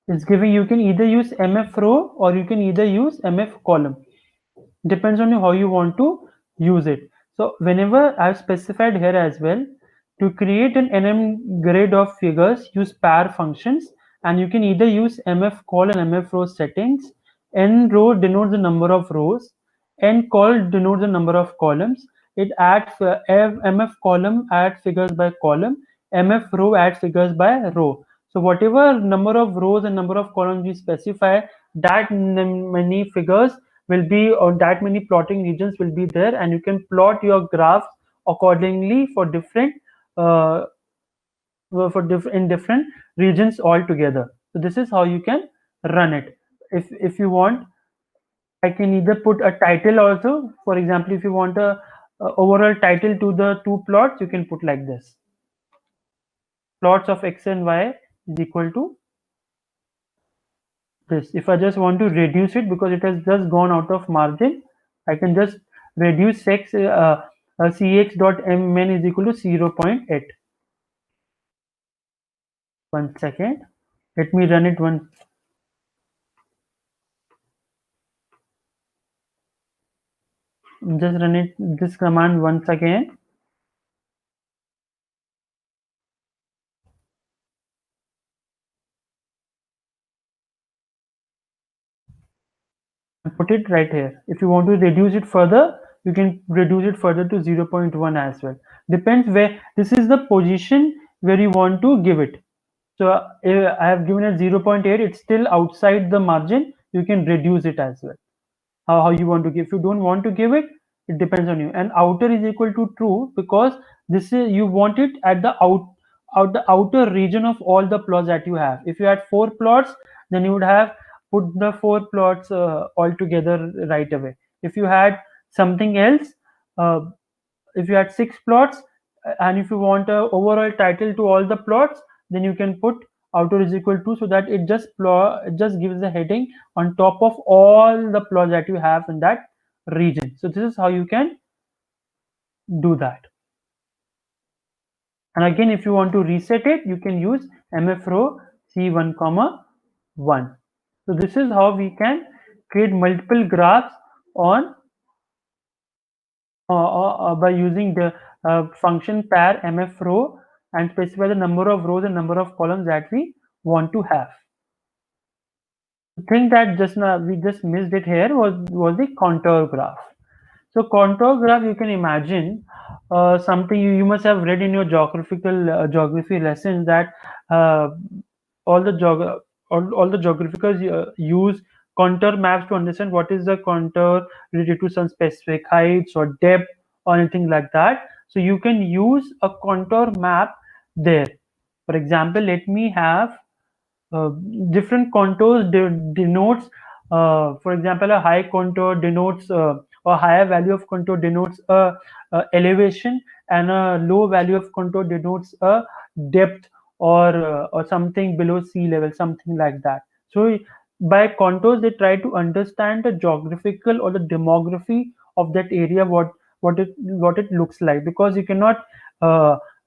It's giving, you can either use MF row or you can either use MF column. Depends on you how you want to use it. So whenever I've specified here as well, to create an NM grid of figures, use par functions, and you can either use MF col and MF row settings. N row denotes the number of rows, N col denotes the number of columns. It adds MF column add figures by column, MF row add figures by row. So whatever number of rows and number of columns we specify, that many figures will be, or that many plotting regions will be there, and you can plot your graphs accordingly for different in different regions altogether. So this is how you can run it. If you want, I can either put a title also. For example, if you want a overall title to the two plots, you can put like this: plots of x and y is equal to this. If I just want to reduce it because it has just gone out of margin, I can just reduce cx dot mn is equal to 0.8. 1 second. Let me run it one. Just run it this command once again. Put it right here. If you want to reduce it further, you can reduce it further to 0.1 as well. Depends where, this is the position where you want to give it. So I have given it 0.8, it's still outside the margin. You can reduce it as well. How you want to give. If you don't want to give it, it depends on you. And outer is equal to true, because this is, you want it at the the outer region of all the plots that you have. If you had 4 plots, then you would have put the 4 plots all together right away. If you had something else, uh, if you had 6 plots, and if you want a overall title to all the plots, then you can put outer is equal to, so that it just gives the heading on top of all the plots that you have in that region. So this is how you can do that. And again, if you want to reset it, you can use mf row c1 comma 1. So this is how we can create multiple graphs on by using the function par mf row, and specify the number of rows and number of columns that we want to have. The thing that just now we just missed it here was the contour graph. So contour graph, you can imagine something you must have read in your geography lessons that uh, all the all the geographers use contour maps to understand what is the contour related to some specific heights or depth or anything like that. So you can use a contour map there. For example, let me have uh, different contours denotes, for example, a high contour denotes a higher value of contour denotes a elevation, and a low value of contour denotes a depth, or something below sea level, something like that. So by contours they try to understand the geographical or the demography of that area, what it looks like, because you cannot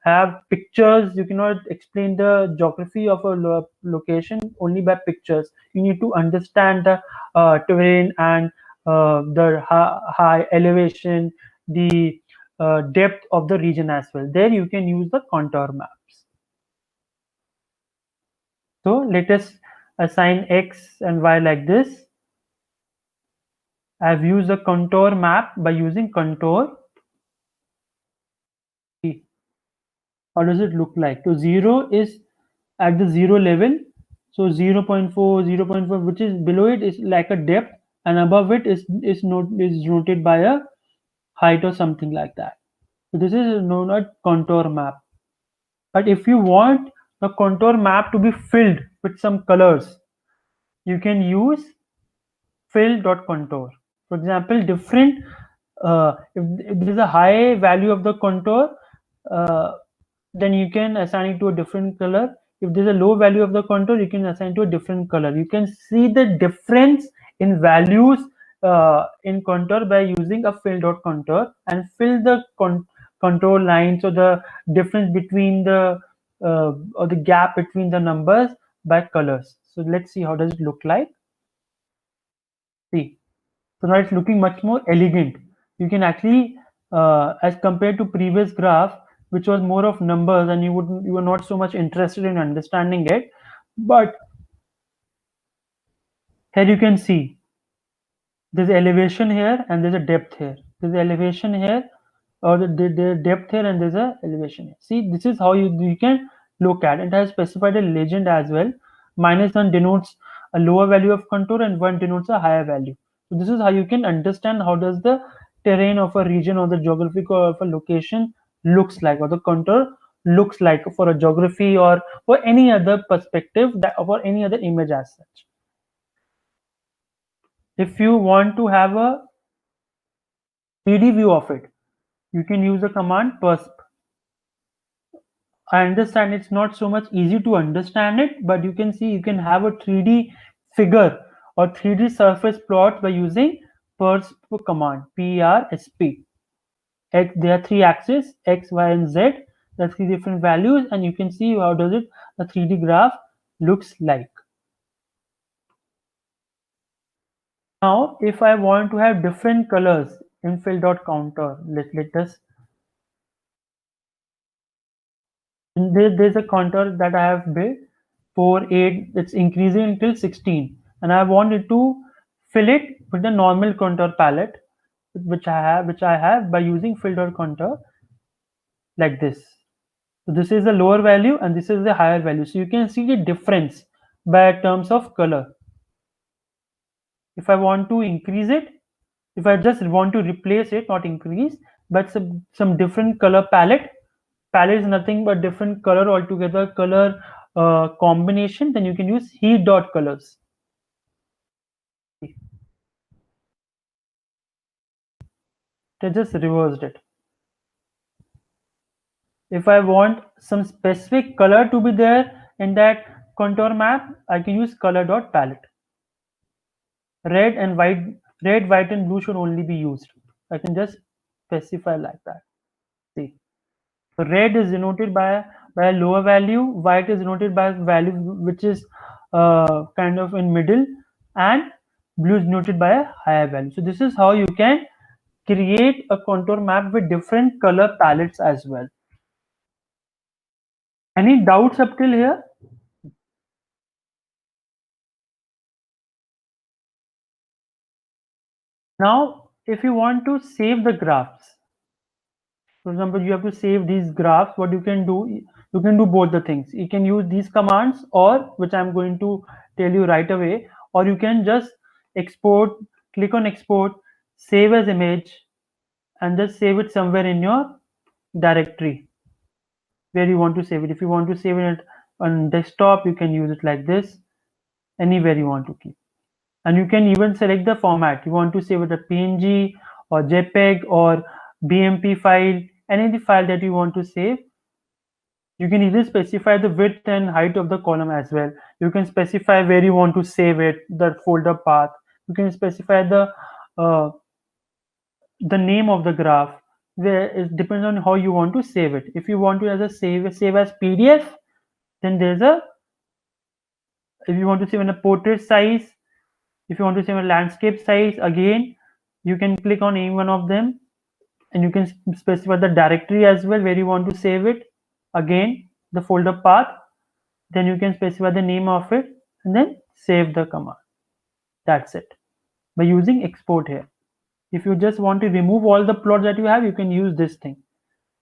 have pictures. You cannot explain the geography of a location only by pictures. You need to understand the terrain and the high elevation, the depth of the region as well. There you can use the contour maps. So let us assign x and y like this. I've used a contour map by using contour. How does it look like? So 0 is at the 0 level. So 0.4, 0.4, which is below it is like a depth, and above it is noted by a height or something like that. So this is known as contour map. But if you want the contour map to be filled with some colors, you can use fill.contour. For example, different if there is a high value of the contour, uh, then you can assign it to a different color. If there's a low value of the contour, you can assign to a different color. You can see the difference in values in contour by using a fill.contour, and fill the contour lines, or the difference between the or the gap between the numbers by colors. So let's see how does it look like. See, so now it's looking much more elegant. You can actually, as compared to previous graph, which was more of numbers, and you were not so much interested in understanding it, but here you can see there's elevation here and there's a depth here. There's elevation here, or the depth here, and there's a elevation here. See, this is how you can look at it. It has specified a legend as well. -1 denotes a lower value of contour, and 1 denotes a higher value. So this is how you can understand how does the terrain of a region or the geography of a location looks like, or the contour looks like for a geography or for any other perspective, that or any other image as such. If you want to have a 3D view of it, you can use the command persp. I understand it's not so much easy to understand it, but you can see you can have a 3D figure or 3D surface plot by using persp command, PRSP. There are 3 axes, X, Y, and Z. There are 3 different values, and you can see how does it the 3D graph looks like. Now, if I want to have different colors in fill.contour, let us. There's a contour that I have built for 8. It's increasing until 16, and I wanted to fill it with the normal contour palette, which I have by using fill.contour like this. So this is the lower value and this is the higher value. So you can see the difference by terms of color. If I want to increase it, if I just want to replace it, not increase, but some different color palette. Palette is nothing but different color altogether, color combination. Then you can use heat dot colors. They just reversed it. If I want some specific color to be there in that contour map, I can use color dot palette. Red and white, red, white, and blue should only be used. I can just specify like that. See, so red is denoted by a lower value, white is denoted by a value which is kind of in middle, and blue is denoted by a higher value. So this is how you can create a contour map with different color palettes as well. Any doubts up till here? Now, if you want to save the graphs, For example, you have to save these graphs. What you can do both the things. You can use these commands, or which I'm going to tell you right away, or you can just export, click on export, save as image, and just save it somewhere in your directory where you want to save it. If you want to save it on desktop, you can use it like this, anywhere you want to keep. And you can even select the format. You want to save it a PNG or JPEG or BMP file, any file that you want to save. You can either specify the width and height of the column as well. You can specify where you want to save it, the folder path. You can specify uh, the name of the graph, where it depends on how you want to save it. If you want to as a save as PDF, then there's a, if you want to save in a portrait size, if you want to save a landscape size, again you can click on any one of them, and you can specify the directory as well where you want to save it, again the folder path, then you can specify the name of it and then save the command. That's it, by using export here. If you just want to remove all the plots that you have, you can use this thing,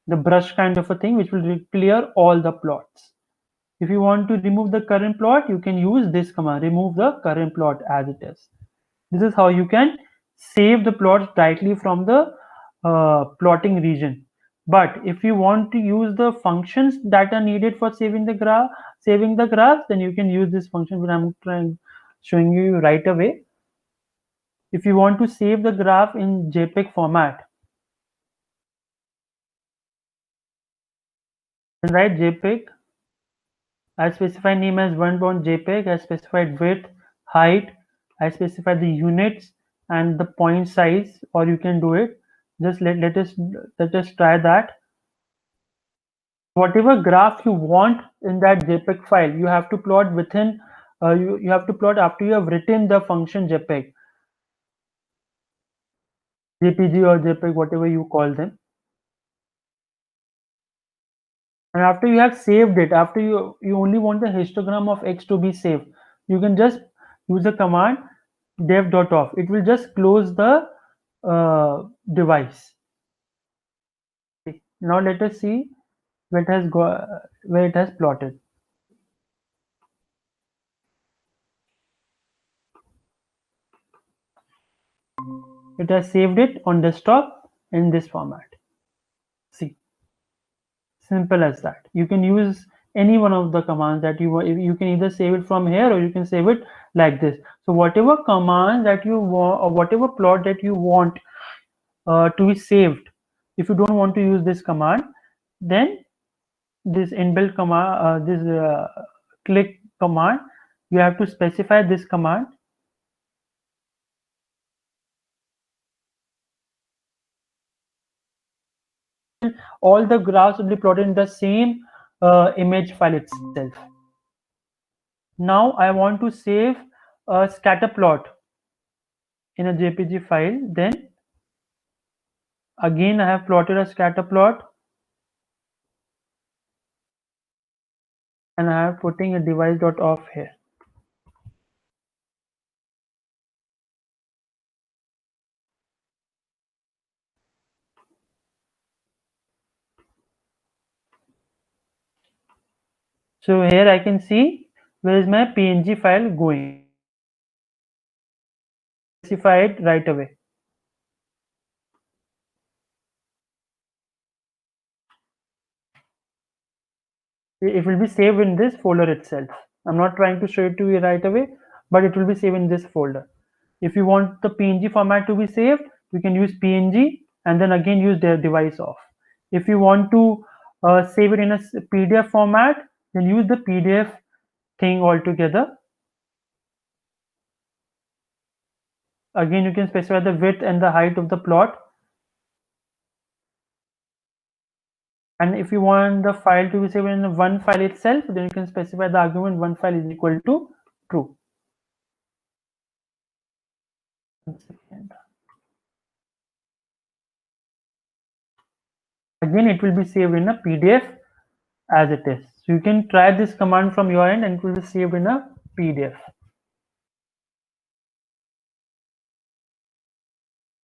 the brush kind of a thing, which will clear all the plots. If you want to remove the current plot, you can use this command, remove the current plot as it is. This is how you can save the plots directly from the plotting region. But if you want to use the functions that are needed for saving the graph, then you can use this function which I'm showing you right away. If you want to save the graph in JPEG format, then write JPEG. I specify name as 1.jpg. I specified width, height. I specify the units and the point size, or you can do it. Just let us try that. Whatever graph you want in that JPEG file, you have to plot within. You have to plot after you have written the function JPEG, JPG or JPEG, whatever you call them. And after you have saved it, after you only want the histogram of X to be saved, you can just use the command dev.off. It will just close the device. Okay. Now let us see where it has plotted. It has saved it on desktop in this format. See, simple as that. You can use any one of the commands that you want. You can either save it from here or you can save it like this. So whatever command that you want, or whatever plot that you want to be saved, if you don't want to use this command, then this inbuilt command, this click command, you have to specify this command. All the graphs will be plotted in the same image file itself. Now I want to save a scatter plot in a JPG file. Then again I have plotted a scatter plot, and I have putting a device.off here. So here I can see where is my PNG file going. Specify it right away. It will be saved in this folder itself. I'm not trying to show it to you right away, but it will be saved in this folder. If you want the PNG format to be saved, you can use PNG and then again use their device off. If you want to save it in a PDF format, then use the PDF thing altogether. Again, you can specify the width and the height of the plot. And if you want the file to be saved in one file itself, then you can specify the argument one file is equal to true. One second. Again, it will be saved in a PDF as it is. So you can try this command from your end and it will be saved in a PDF.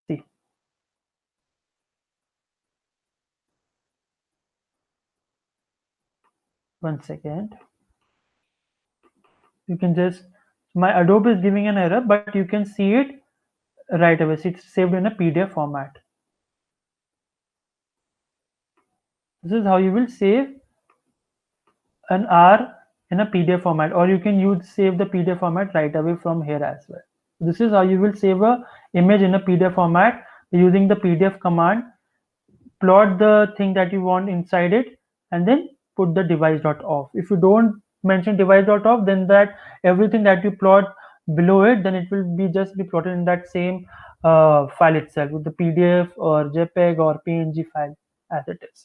See. 1 second. You can just, my Adobe is giving an error, but you can see it right away. So it's saved in a PDF format. This is how you will save an R in a PDF format, or you can save the PDF format right away from here as well. This is how you will save a image in a PDF format using the PDF command. Plot the thing that you want inside it, and then put the device.off. If you don't mention device.off, then that everything that you plot below it, then it will be just be plotted in that same file itself with the PDF or JPEG or PNG file as it is.